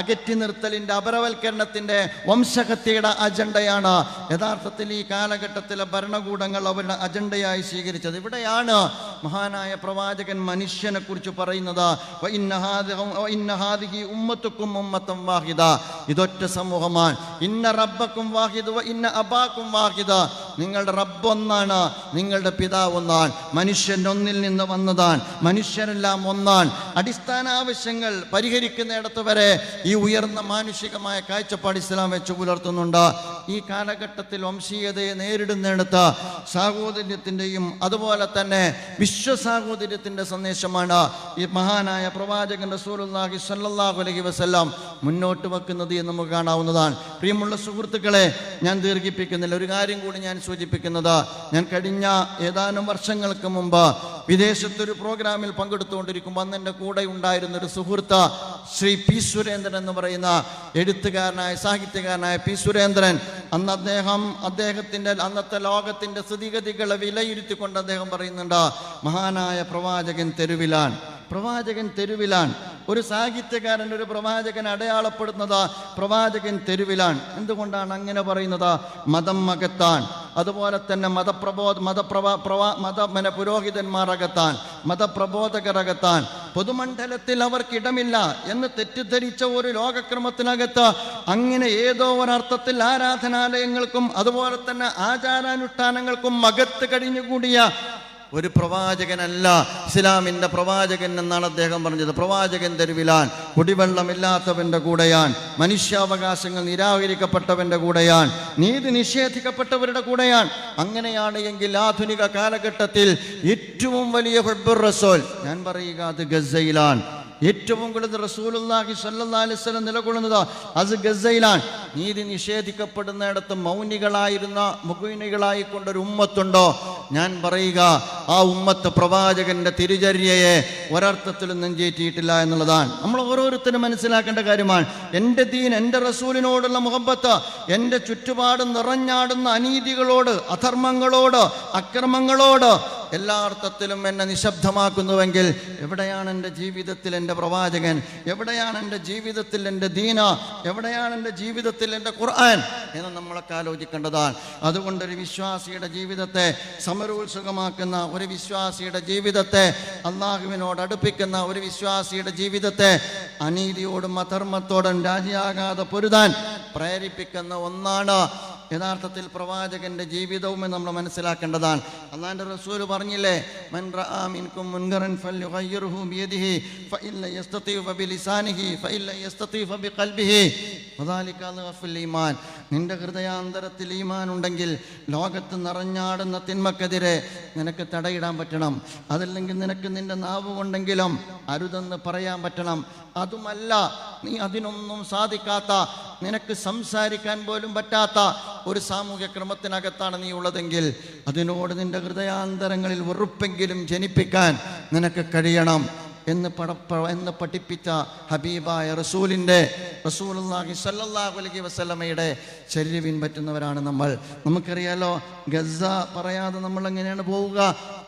അകറ്റി നിർത്തലിൻ്റെ അപരവൽക്കരണത്തിൻ്റെ വംശഹത്യയുടെ അജണ്ടയാണ് യഥാർത്ഥത്തിൽ ഈ കാലഘട്ടത്തിലെ ഭരണകൂടങ്ങൾ അവരുടെ അജണ്ടയായി സ്വീകരിച്ചത്. ഇവിടെയാണ് മഹാനായ പ്രവാചകൻ മനുഷ്യനെ കുറിച്ച് പറയുന്നത്, ഇതൊറ്റ സമൂഹമാണ്. ഇന്ന റബ്ബക്കും വാഹിദ് വ ഇന്ന അബാക്കും വാഹിദ്. നിങ്ങളുടെ റബ്ബ് ഒന്നാണ്, നിങ്ങളുടെ പിതാവ് ഒന്നാണ്. മനുഷ്യൻ ഒന്നിൽ നിന്ന് വന്നതാണ്, മനുഷ്യരെല്ലാം ഒന്നാണ്. അടിസ്ഥാന ആവശ്യങ്ങൾ പരിഹരിക്കുന്നിടത്ത് വരെ ഈ ഉയർന്ന മാനുഷികമായ കാഴ്ചപ്പാട് ഇസ്ലാം വെച്ച് പുലർത്തുന്നുണ്ട്. ഈ കാലഘട്ടത്തിൽ വംശീയതയെ നേരിടുന്നിടത്ത് സാഹോദര്യത്തിൻ്റെയും അതുപോലെ തന്നെ വിശ്വസാഹോദര്യത്തിൻ്റെ സന്ദേശമാണ് ഈ മഹാനായ പ്രവാചകൻ റസൂലുള്ളാഹി സ്വല്ലല്ലാഹു അലൈഹി വസല്ലം മുന്നോട്ട് വെക്കുന്നത് എന്ന് നമുക്ക് കാണാവുന്നതാണ്. പ്രിയമുള്ള സുഹൃത്തുക്കളെ, ഞാൻ ദീർഘിപ്പിക്കുന്നില്ല. ഒരു കാര്യം കൂടി ഞാൻ സൂചിപ്പിക്കുന്നത്, ഞാൻ കഴിഞ്ഞ ഏതാനും വർഷങ്ങൾക്ക് മുമ്പ് വിദേശത്തൊരു പ്രോഗ്രാമിൽ പങ്കെടുത്തുകൊണ്ടിരിക്കുമ്പോൾ അന്ന് എൻ്റെ കൂടെ ഉണ്ടായിരുന്നൊരു സുഹൃത്ത് ശ്രീ പി സുരേന്ദ്രൻ എന്ന് പറയുന്ന എഴുത്തുകാരനായ സാഹിത്യകാരനായ പി സുരേന്ദ്രൻ, അന്ന് അദ്ദേഹത്തിൻ്റെ അന്നത്തെ ലോകത്തിൻ്റെ സ്ഥിതിഗതികളെ വിലയിരുത്തിക്കൊണ്ട് അദ്ദേഹം പറയുന്നുണ്ട്, മഹാനായ പ്രവാചകൻ തെരുവിലാണ്. പ്രവാചകൻ തെരുവിലാണ്. ഒരു സാഹിത്യകാരൻ ഒരു പ്രവാചകൻ അടയാളപ്പെടുന്നത് പ്രവാചകൻ തെരുവിലാണ്. എന്തുകൊണ്ടാണ് അങ്ങനെ പറയുന്നത്? മതം അകത്താൻ, അതുപോലെ തന്നെ പുരോഹിതന്മാർ അകത്താൻ, മതപ്രബോധകർ അകത്താൻ, പൊതുമണ്ഡലത്തിൽ അവർക്കിടമില്ല എന്ന് തെറ്റിദ്ധരിച്ച ഒരു ലോകക്രമത്തിനകത്ത് അങ്ങനെ ഏതോ ഒരർത്ഥത്തിൽ ആരാധനാലയങ്ങൾക്കും അതുപോലെ തന്നെ ആചാരാനുഷ്ഠാനങ്ങൾക്കും അകത്ത് കഴിഞ്ഞുകൂടിയ ഒരു പ്രവാചകനല്ല ഇസ്ലാമിൻ്റെ പ്രവാചകൻ എന്നാണ് അദ്ദേഹം പറഞ്ഞത്. പ്രവാചകൻ തെരുവിലാൻ, കുടിവെള്ളമില്ലാത്തവൻ്റെ കൂടെയാൻ, മനുഷ്യാവകാശങ്ങൾ നിരാകരിക്കപ്പെട്ടവൻ്റെ കൂടെയാൻ, നീതി നിഷേധിക്കപ്പെട്ടവരുടെ കൂടെയാൻ. അങ്ങനെയാണ് എങ്കിൽ ആധുനിക കാലഘട്ടത്തിൽ ഏറ്റവും വലിയ ഹുബ്ബുർ റസൂൽ ഞാൻ പറയുക അത് ഗസയിലാണ്. ഏറ്റവും കൂടുതൽ റസൂലുള്ളാഹി സ്വല്ലല്ലാഹി അലൈഹി വസല്ലം നിലകൊള്ളുന്നത് അത് ഗസയിലാണ്. നീതി നിഷേധിക്കപ്പെടുന്നിടത്ത് മൗനികളായിരുന്ന മുഖവിനികളായിക്കൊണ്ടൊരു ഉമ്മത്തുണ്ടോ? ഞാൻ പറയുക ആ ഉമ്മത്ത് പ്രവാചകന്റെ തിരുചര്യയെ ഒരർത്ഥത്തിലും നെഞ്ചേറ്റിയിട്ടില്ല എന്നുള്ളതാണ്. നമ്മൾ ഓരോരുത്തരും മനസ്സിലാക്കേണ്ട കാര്യമാണ്. എൻ്റെ ദീൻ, എൻ്റെ റസൂലിനോടുള്ള മുഹബ്ബത്ത്, എൻ്റെ ചുറ്റുപാട് നിറഞ്ഞാടുന്ന അനീതികളോട്, അധർമ്മങ്ങളോട്, അക്രമങ്ങളോട് എല്ലാ അർത്ഥത്തിലും എന്നെ നിശബ്ദമാക്കുന്നുവെങ്കിൽ എവിടെയാണ് എൻ്റെ ജീവിതത്തിൽ എൻ്റെ പ്രവാചകൻ? എവിടെയാണ് എൻ്റെ ജീവിതത്തിൽ എൻ്റെ ദീന? എവിടെയാണ് എൻ്റെ ജീവിതത്തിൽ എൻ്റെ ഖുർആൻ എന്ന് നമ്മളൊക്കെ ആലോചിക്കേണ്ടതാണ്. അതുകൊണ്ടൊരു വിശ്വാസിയുടെ ജീവിതത്തെ സമരോത്സുകമാക്കുന്ന, ഒരു വിശ്വാസിയുടെ ജീവിതത്തെ അള്ളാഹുവിനോട് അടുപ്പിക്കുന്ന, ഒരു വിശ്വാസിയുടെ ജീവിതത്തെ അനീതിയോടും അധർമ്മത്തോടും രാജിയാകാതെ പൊരുതാൻ പ്രേരിപ്പിക്കുന്ന ഒന്നാണ് യഥാർത്ഥത്തിൽ പ്രവാചകന്റെ ജീവിതവും നമ്മൾ മനസ്സിലാക്കേണ്ടതാണ്. അല്ലാഹുവിന്റെ റസൂൽ പറഞ്ഞില്ലേ, മൻ റആ മിൻകും മുൻകറൻ ഫൽയുഗയ്യിർഹു ബിയദിഹി ഫഇല്ല യസ്തതിഉ ഫബിലിസാനിഹി ഫഇല്ല യസ്തതിഉ ഫബിഖൽബിഹി വദാലിക അദ്അഫുൽ ഈമാൻ. നിന്റെ ഹൃദയാന്തരത്തിൽ ഈമാൻ ഉണ്ടെങ്കിൽ ലോകത്ത് നിറഞ്ഞാടുന്ന തിന്മക്കെതിരെ നിനക്ക് തടയിടാൻ പറ്റണം. അതല്ലെങ്കിൽ നിനക്ക് നിന്റെ നാവ് കൊണ്ടെങ്കിലും അരുതെന്ന് പറയാൻ പറ്റണം. അതുമല്ല, നീ അതിനൊന്നും സാധിക്കാത്ത, നിനക്ക് സംസാരിക്കാൻ പോലും പറ്റാത്ത ഒരു സാമൂഹ്യ ക്രമത്തിനകത്താണ് നീ ഉള്ളതെങ്കിൽ അതിനോട് നിന്റെ ഹൃദയാന്തരങ്ങളിൽ വെറുപ്പെങ്കിലും ജനിപ്പിക്കാൻ നിനക്ക് കഴിയണം എന്ന് പഠിപ്പിച്ച ഹബീബായ റസൂലുള്ളാഹി സ്വല്ലല്ലാഹു അലൈഹി വസല്ലമയുടെ ചര്യ പിൻപറ്റുന്നവരാണ് നമ്മൾ. നമുക്കറിയാലോ, ഗസ പറയാതെ നമ്മൾ എങ്ങനെയാണ് പോവുക?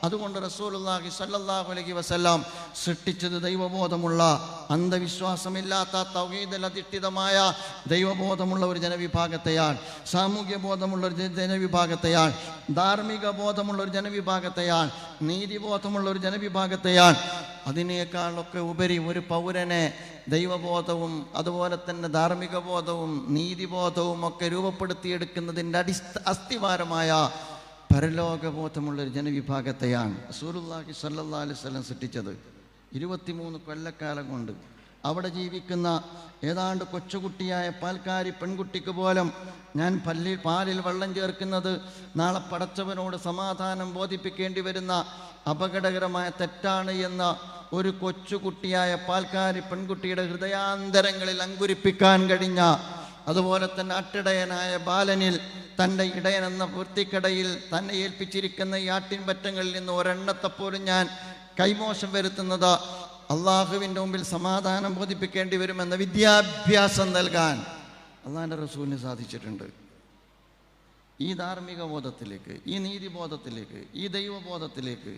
അതുകൊണ്ട് റസൂലുള്ളാഹി സ്വല്ലല്ലാഹു അലൈഹി വസല്ലം സൃഷ്ടിച്ചത് ദൈവബോധമുള്ള, അന്ധവിശ്വാസമില്ലാത്ത, തൗഹീദിൽ അധിഷ്ഠിതമായ ദൈവബോധമുള്ള ഒരു ജനവിഭാഗത്തെയാണ്, സാമൂഹ്യ ബോധമുള്ള ഒരു ജനവിഭാഗത്തെയാണ്, ധാർമ്മിക ബോധമുള്ള ഒരു ജനവിഭാഗത്തെയാണ്, നീതിബോധമുള്ള ഒരു ജനവിഭാഗത്തെയാണ്. അതിനേക്കാളൊക്കെ ഉപരി ഒരു പൗരനെ ദൈവബോധവും അതുപോലെ തന്നെ ധാർമ്മിക ബോധവും നീതിബോധവും ഒക്കെ രൂപപ്പെടുത്തിയെടുക്കുന്നതിൻ്റെ അസ്ഥിവാരമായ പരലോകബോധമുള്ളൊരു ജനവിഭാഗത്തെയാണ് റസൂലുള്ളാഹി സ്വല്ലല്ലാഹി അലൈഹി വസല്ലം സൃഷ്ടിച്ചത്. 23 കൊല്ലക്കാലം കൊണ്ട് അവിടെ ജീവിക്കുന്ന ഏതാണ്ട് കൊച്ചുകുട്ടിയായ പാൽക്കാരി പെൺകുട്ടിക്ക് പോലും ഞാൻ പാലിൽ വെള്ളം ചേർക്കുന്നത് നാളെ പടച്ചവനോട് സമാധാനം ബോധിപ്പിക്കേണ്ടി വരുന്ന അപകടകരമായ തെറ്റാണ് എന്ന ഒരു കൊച്ചുകുട്ടിയായ പാൽക്കാരി പെൺകുട്ടിയുടെ ഹൃദയാന്തരങ്ങളിൽ അങ്കുരിപ്പിക്കാൻ കഴിഞ്ഞ, അതുപോലെ തന്നെ അട്ടിടയനായ ബാലനിൽ തൻ്റെ ഇടയൻ എന്ന വൃത്തിക്കടയിൽ തന്നെ ഏൽപ്പിച്ചിരിക്കുന്ന ഈ ആട്ടിൻപറ്റങ്ങളിൽ നിന്ന് ഒരെണ്ണത്തെപ്പോലും ഞാൻ കൈമോശം വരുത്തുന്നത് അള്ളാഹുവിൻ്റെ മുമ്പിൽ സമാധാനം ബോധിപ്പിക്കേണ്ടി വരുമെന്ന വിദ്യാഭ്യാസം നൽകാൻ അള്ളാഹിൻ്റെ റസൂലിന് സാധിച്ചിട്ടുണ്ട്. ഈ ധാർമ്മിക ബോധത്തിലേക്ക്, ഈ നീതിബോധത്തിലേക്ക്, ഈ ദൈവബോധത്തിലേക്ക്,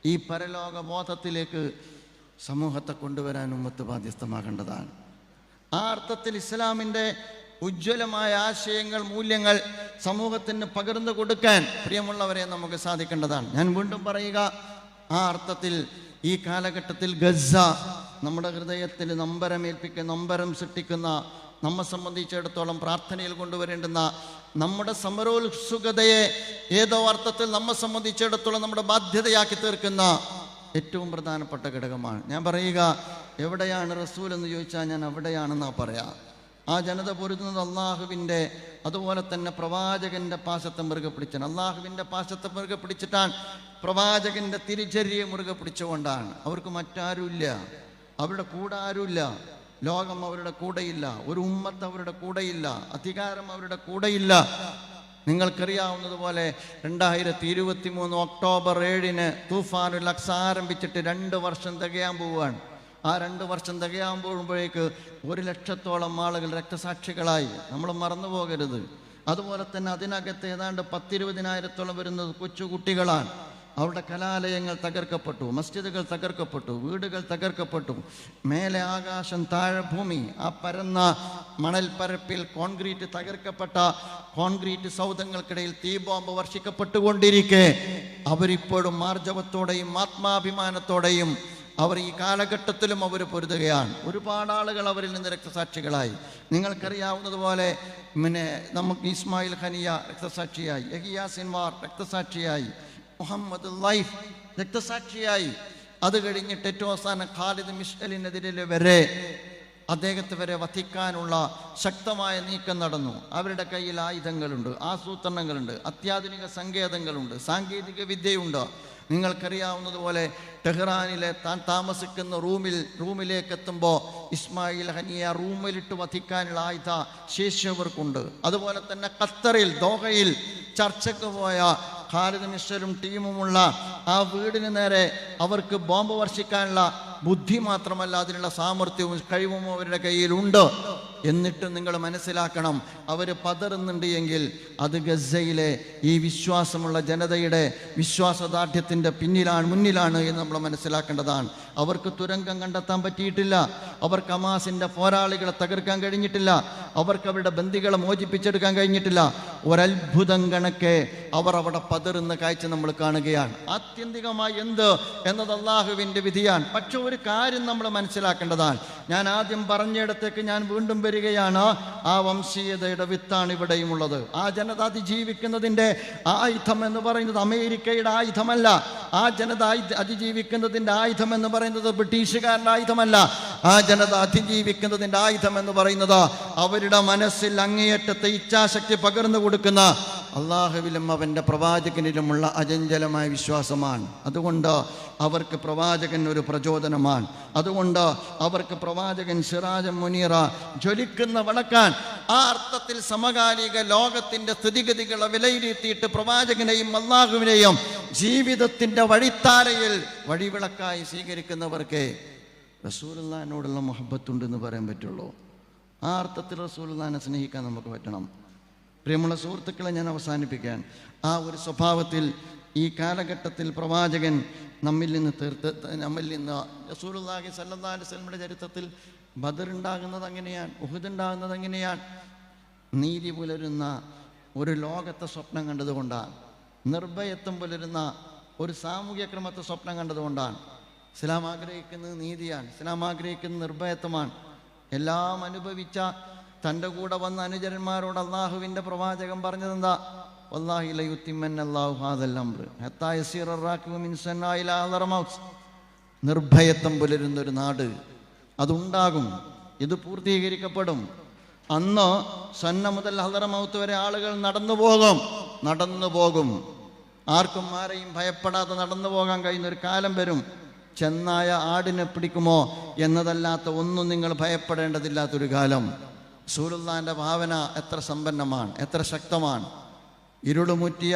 ഈ പരലോക ബോധത്തിലേക്ക് സമൂഹത്തെ കൊണ്ടുവരാൻ ഉമ്മത്ത് ബാധ്യസ്ഥമാകേണ്ടതാണ്. ആ അർത്ഥത്തിൽ ഇസ്ലാമിൻ്റെ ഉജ്ജ്വലമായ ആശയങ്ങൾ, മൂല്യങ്ങൾ സമൂഹത്തിന് പകർന്നു കൊടുക്കാൻ പ്രിയമുള്ളവരെ നമുക്ക് സാധിക്കേണ്ടതാണ്. ഞാൻ വീണ്ടും പറയുക, ആ അർത്ഥത്തിൽ ഈ കാലഘട്ടത്തിൽ ഗസ നമ്മുടെ ഹൃദയത്തിൽ നൊമ്പരം സൃഷ്ടിക്കുന്ന, നമ്മെ സംബന്ധിച്ചിടത്തോളം പ്രാർത്ഥനയിൽ കൊണ്ടുവരേണ്ടുന്ന, നമ്മുടെ സമരോത്സുകതയെ ഏതോ അർത്ഥത്തിൽ നമ്മെ സംബന്ധിച്ചിടത്തോളം നമ്മുടെ ബാധ്യതയാക്കി തീർക്കുന്ന ഏറ്റവും പ്രധാനപ്പെട്ട ഘടകമാണ്. ഞാൻ പറയുക, എവിടെയാണ് റസൂൽ എന്ന് ചോദിച്ചാൽ ഞാൻ അവിടെയാണെന്നാണ് പറയാം. ആ ജനത പൊരുതുന്നത് അള്ളാഹുവിൻ്റെ അതുപോലെ തന്നെ പ്രവാചകൻ്റെ പാശത്തെ മുറുകെ പിടിച്ചാണ്. അള്ളാഹുവിൻ്റെ പാശത്തെ മുറുകെ പിടിച്ചിട്ടാണ്, പ്രവാചകൻ്റെ തിരിച്ചര്യയെ മുറുകെ പിടിച്ചുകൊണ്ടാണ്. അവർക്ക് മറ്റാരുമില്ല, അവരുടെ കൂടെ ആരുമില്ല, ലോകം അവരുടെ കൂടെയില്ല, ഒരു ഉമ്മത്ത് അവരുടെ കൂടെയില്ല, അധികാരം അവരുടെ കൂടെയില്ല. നിങ്ങൾക്കറിയാവുന്നതുപോലെ 2023 ഒക്ടോബർ 7 തൂഫാനുൽ അഖ്സ ആരംഭിച്ചിട്ട് 2 വർഷം തികയാൻ പോവുകയാണ്. ആ 2 വർഷം തികയാൻ പോകുമ്പോഴേക്ക് 1 ലക്ഷത്തോളം ആളുകൾ രക്തസാക്ഷികളായി. നമ്മൾ മറന്നു പോകരുത്. അതുപോലെ തന്നെ അതിനകത്ത് ഏതാണ്ട് 10-20,000 വരുന്നത് കൊച്ചുകുട്ടികളാണ്. അവരുടെ കലാലയങ്ങൾ തകർക്കപ്പെട്ടു, മസ്ജിദുകൾ തകർക്കപ്പെട്ടു, വീടുകൾ തകർക്കപ്പെട്ടു. മേലെ ആകാശം, താഴെ ഭൂമി. ആ പരന്ന മണൽപ്പരപ്പിൽ കോൺക്രീറ്റ് തകർക്കപ്പെട്ട കോൺക്രീറ്റ് സൗധങ്ങൾക്കിടയിൽ തീ ബോംബ് വർഷിക്കപ്പെട്ടുകൊണ്ടിരിക്കെ അവരിപ്പോഴും മാർജവത്തോടെയും ആത്മാഭിമാനത്തോടെയും അവർ ഈ കാലഘട്ടത്തിലും അവർ പൊരുതുകയാണ്. ഒരുപാട് ആളുകൾ അവരിൽ നിന്ന് രക്തസാക്ഷികളായി. നിങ്ങൾക്കറിയാവുന്നതുപോലെ നമുക്ക് ഇസ്മായിൽ ഖനിയ രക്തസാക്ഷിയായി, യഹിയ സിൻവാർ രക്തസാക്ഷിയായി, മുഹമ്മദ് ലൈഫ് രക്തസാക്ഷിയായി. അത് കഴിഞ്ഞിട്ട് ഏറ്റവും അവസാനം ഖാലിദ് മിഷ്അലിനെതിരെ വരെ അദ്ദേഹത്തെ വരെ വധിക്കാനുള്ള ശക്തമായ നീക്കം നടന്നു. അവരുടെ കയ്യിൽ ആയുധങ്ങളുണ്ട്, ആസൂത്രണങ്ങളുണ്ട്, അത്യാധുനിക സങ്കേതങ്ങളുണ്ട്, സാങ്കേതിക വിദ്യയുണ്ട്. നിങ്ങൾക്കറിയാവുന്നതുപോലെ ടെഹ്റാനിലെ താൻ താമസിക്കുന്ന റൂമിലേക്ക് എത്തുമ്പോൾ ഇസ്മായിൽ ഖനിയ റൂമിലിട്ട് വധിക്കാനുള്ള ആയുധ ശേഷി അവർക്കുണ്ട്. അതുപോലെ തന്നെ ഖത്തറിൽ ദോഹയിൽ ചർച്ചയ്ക്ക് പോയ ഖാലിദ് മിഷലും ടീമുമുള്ള ആ വീടിന് നേരെ അവർക്ക് ബോംബ് വർഷിക്കാനുള്ള ബുദ്ധി മാത്രമല്ല, അതിനുള്ള സാമർഥ്യവും കഴിവും അവരുടെ കയ്യിലുണ്ട്. എന്നിട്ട് നിങ്ങൾ മനസ്സിലാക്കണം, അവർ പതറുന്നുണ്ട് എങ്കിൽ അത് ഗസയിലെ ഈ വിശ്വാസമുള്ള ജനതയുടെ വിശ്വാസദാർഢ്യത്തിൻ്റെ മുന്നിലാണ് എന്ന് നമ്മൾ മനസ്സിലാക്കേണ്ടതാണ്. അവർക്ക് തുരങ്കം കണ്ടെത്താൻ പറ്റിയിട്ടില്ല, അവർക്ക് ഹമാസിൻ്റെ പോരാളികളെ തകർക്കാൻ കഴിഞ്ഞിട്ടില്ല, അവർക്ക് അവരുടെ ബന്ദികളെ മോചിപ്പിച്ചെടുക്കാൻ കഴിഞ്ഞിട്ടില്ല. ഒരത്ഭുതം കണക്കെ അവർ അവിടെ പതറുന്ന കാഴ്ച നമ്മൾ കാണുകയാണ്. ആത്യന്തികമായി എന്ത് എന്നത് അള്ളാഹുവിൻ്റെ വിധിയാണ്. പക്ഷെ ഒരു കാര്യം നമ്മൾ മനസ്സിലാക്കേണ്ടതാണ്. ഞാൻ ആദ്യം പറഞ്ഞിടത്തേക്ക് ഞാൻ വീണ്ടും വരികയാണ്. ആ വംശീയതയുടെ വിത്താണ് ഇവിടെയും ഉള്ളത്. ആ ജനത അതിജീവിക്കുന്നതിൻ്റെ ആയുധം എന്ന് പറയുന്നത് അമേരിക്കയുടെ ആയുധമല്ല. ആ ജനത അതിജീവിക്കുന്നതിൻ്റെ ആയുധം എന്ന് പറയുന്നത് ബ്രിട്ടീഷുകാരുടെ ആയുധമല്ല. ആ ജനത അതിജീവിക്കുന്നതിൻ്റെ ആയുധം എന്ന് പറയുന്നത് അവരുടെ മനസ്സിൽ അങ്ങേയറ്റത്തെ ഇച്ഛാശക്തി പകർന്നു കൊടുക്കുന്ന അള്ളാഹുവിലും അവൻ്റെ പ്രവാചകനിലുമുള്ള അചഞ്ചലമായ വിശ്വാസമാണ്. അതുകൊണ്ട് അവർക്ക് പ്രവാചകൻ ഒരു പ്രചോദനമാണ്. അതുകൊണ്ട് അവർക്ക് പ്രവാചകൻ സിറാജൻ മുനീറ, ജ്വലിക്കുന്ന വിളക്കാൻ. ആ അർത്ഥത്തിൽ സമകാലിക ലോകത്തിൻ്റെ സ്ഥിതിഗതികളെ വിലയിരുത്തിയിട്ട് പ്രവാചകനെയും അള്ളാഹുവിനെയും ജീവിതത്തിൻ്റെ വഴിത്താരയിൽ വഴിവിളക്കായി സ്വീകരിക്കുന്നവർക്ക് റസൂലുള്ളാഹിനോടുള്ള മുഹബ്ബത്തുണ്ടെന്ന് പറയാൻ പറ്റുള്ളൂ. ആ അർത്ഥത്തിൽ റസൂലുള്ളാഹിനെ സ്നേഹിക്കാൻ നമുക്ക് പറ്റണം. പ്രിയമുള്ള സുഹൃത്തുക്കളെ, ഞാൻ അവസാനിപ്പിക്കാൻ ആ ഒരു സ്വഭാവത്തിൽ ഈ കാലഘട്ടത്തിൽ പ്രവാചകൻ നമ്മിൽ നിന്ന് റസൂലുള്ളാഹി സ്വല്ലല്ലാഹു അലൈഹി വസല്ലമയുടെ ചരിത്രത്തിൽ ബദർ ഉണ്ടാകുന്നത് എങ്ങനെയാണ്, ഉഹദ് ഉണ്ടാകുന്നത് എങ്ങനെയാണ്? നീതി പുലരുന്ന ഒരു ലോകത്തെ സ്വപ്നം കണ്ടതുകൊണ്ടാണ്. നിർഭയത്വം പുലരുന്ന ഒരു സാമൂഹ്യ ക്രമത്തെ സ്വപ്നം കണ്ടതുകൊണ്ടാണ്. ഇസ്ലാം ആഗ്രഹിക്കുന്നത് നീതിയാണ്, ഇസ്ലാം ആഗ്രഹിക്കുന്നത് നിർഭയത്വമാണ്. എല്ലാം അനുഭവിച്ച തൻ്റെ കൂടെ വന്ന അനുചരന്മാരോട് അള്ളാഹുവിൻ്റെ പ്രവാചകൻ പറഞ്ഞതെന്താ? വല്ലാഹി ലയുത്തിമ്മന്നല്ലാഹു ഹാദൽ അംർ ഹത്താ യസീറ റാകിബു മിൻ സന്നാ ഇലാ ഹദറ മൗത്ത്. നിർഭയത്വം പുലരുന്നൊരു നാട് അതുണ്ടാകും, ഇത് പൂർത്തീകരിക്കപ്പെടും. അന്ന് സന്ന മുതൽ ഹദറ മൗത്ത് വരെ ആളുകൾ നടന്നു പോകും. ആർക്കും ആരെയും ഭയപ്പെടാതെ നടന്നു പോകാൻ കഴിയുന്ന ഒരു കാലം വരും. ചെന്നായ ആടിനെ പിടിക്കുമോ എന്നതല്ലാത്ത ഒന്നും നിങ്ങൾ ഭയപ്പെടേണ്ടതില്ലാത്തൊരു കാലം. റസൂലുള്ളാഹിന്റെ ഭാവന എത്ര സമ്പന്നമാണ്, എത്ര ശക്തമാണ്. ഇരുളുമുറ്റിയ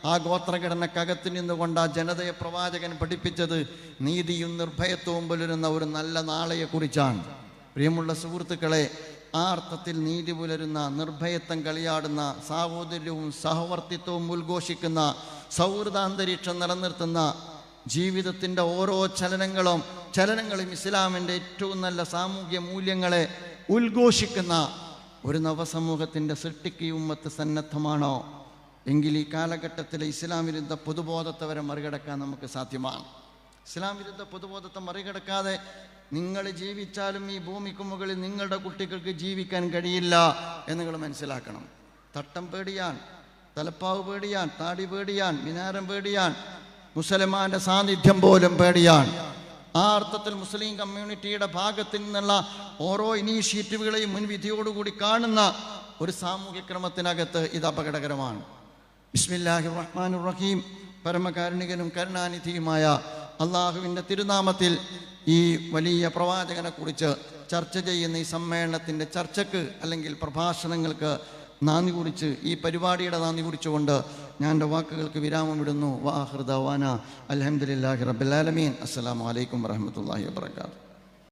ആ ഗോത്രഘടനക്കകത്ത് നിന്നുകൊണ്ട് ആ ജനതയെ പ്രവാചകൻ പഠിപ്പിച്ചത് നീതിയും നിർഭയത്വവും പുലരുന്ന ഒരു നല്ല നാളെയെക്കുറിച്ചാണ്. പ്രിയമുള്ള സുഹൃത്തുക്കളെ, ആ അർത്ഥത്തിൽ നീതി പുലരുന്ന, നിർഭയത്വം കളിയാടുന്ന, സാഹോദര്യവും സഹവർത്തിത്വവും ഉദ്ഘോഷിക്കുന്ന, സൗഹൃദാന്തരീക്ഷം നിലനിർത്തുന്ന, ജീവിതത്തിൻ്റെ ഓരോ ചലനങ്ങളും ഇസ്ലാമിൻ്റെ ഏറ്റവും നല്ല സാമൂഹ്യ മൂല്യങ്ങളെ ഉദ്ഘോഷിക്കുന്ന ഒരു നവസമൂഹത്തിൻ്റെ സൃഷ്ടിക്ക് ഈ ഉമ്മത്ത് സന്നദ്ധമാണോ എങ്കിൽ ഈ കാലഘട്ടത്തിലെ ഇസ്ലാം വിരുദ്ധ പൊതുബോധത്തെ വരെ മറികടക്കാൻ നമുക്ക് സാധ്യമാണ്. ഇസ്ലാം വിരുദ്ധ പൊതുബോധത്തെ മറികടക്കാതെ നിങ്ങൾ ജീവിച്ചാലും ഈ ഭൂമിക്ക് മുകളിൽ നിങ്ങളുടെ കുട്ടികൾക്ക് ജീവിക്കാൻ കഴിയില്ല എന്ന് നിങ്ങൾ മനസ്സിലാക്കണം. തട്ടം പേടിയാൻ, തലപ്പാവ് പേടിയാൻ, താടി പേടിയാൻ, മിനാരം പേടിയാൻ, മുസൽമാന്റെ സാന്നിധ്യം പോലും പേടിയാൻ. ആ അർത്ഥത്തിൽ മുസ്ലിം കമ്മ്യൂണിറ്റിയുടെ ഭാഗത്ത് നിന്നുള്ള ഓരോ ഇനീഷ്യേറ്റീവുകളെയും മുൻവിധിയോടുകൂടി കാണുന്ന ഒരു സാമൂഹ്യ ക്രമത്തിനകത്ത് ഇത് അപകടകരമാണ്. ബിസ്മില്ലാഹിർ റഹ്മാനിർ റഹീം. പരമകാരുണികനും കരുണാനിധിയുമായ അള്ളാഹുവിൻ്റെ തിരുനാമത്തിൽ ഈ വലിയ പ്രവാചകനെ കുറിച്ച് ചർച്ച ചെയ്യുന്ന ഈ സമ്മേളനത്തിൻ്റെ ചർച്ചയ്ക്ക് അല്ലെങ്കിൽ പ്രഭാഷണങ്ങൾക്ക് നാന്ദി കുറിച്ച്, ഈ പരിപാടിയുടെ നാന്ദി കുറിച്ചുകൊണ്ട് ഞാൻ എൻ്റെ വാക്കുകൾക്ക് വിരാമം ഇടുന്നു. വാഹിർ ദഅ്വാനാ അൽഹംദുലില്ലാഹി റബ്ബിൽ ആലമീൻ. അസ്സലാമു അലൈക്കും വറഹ്മത്തുള്ളാഹി വബറകാതുഹു.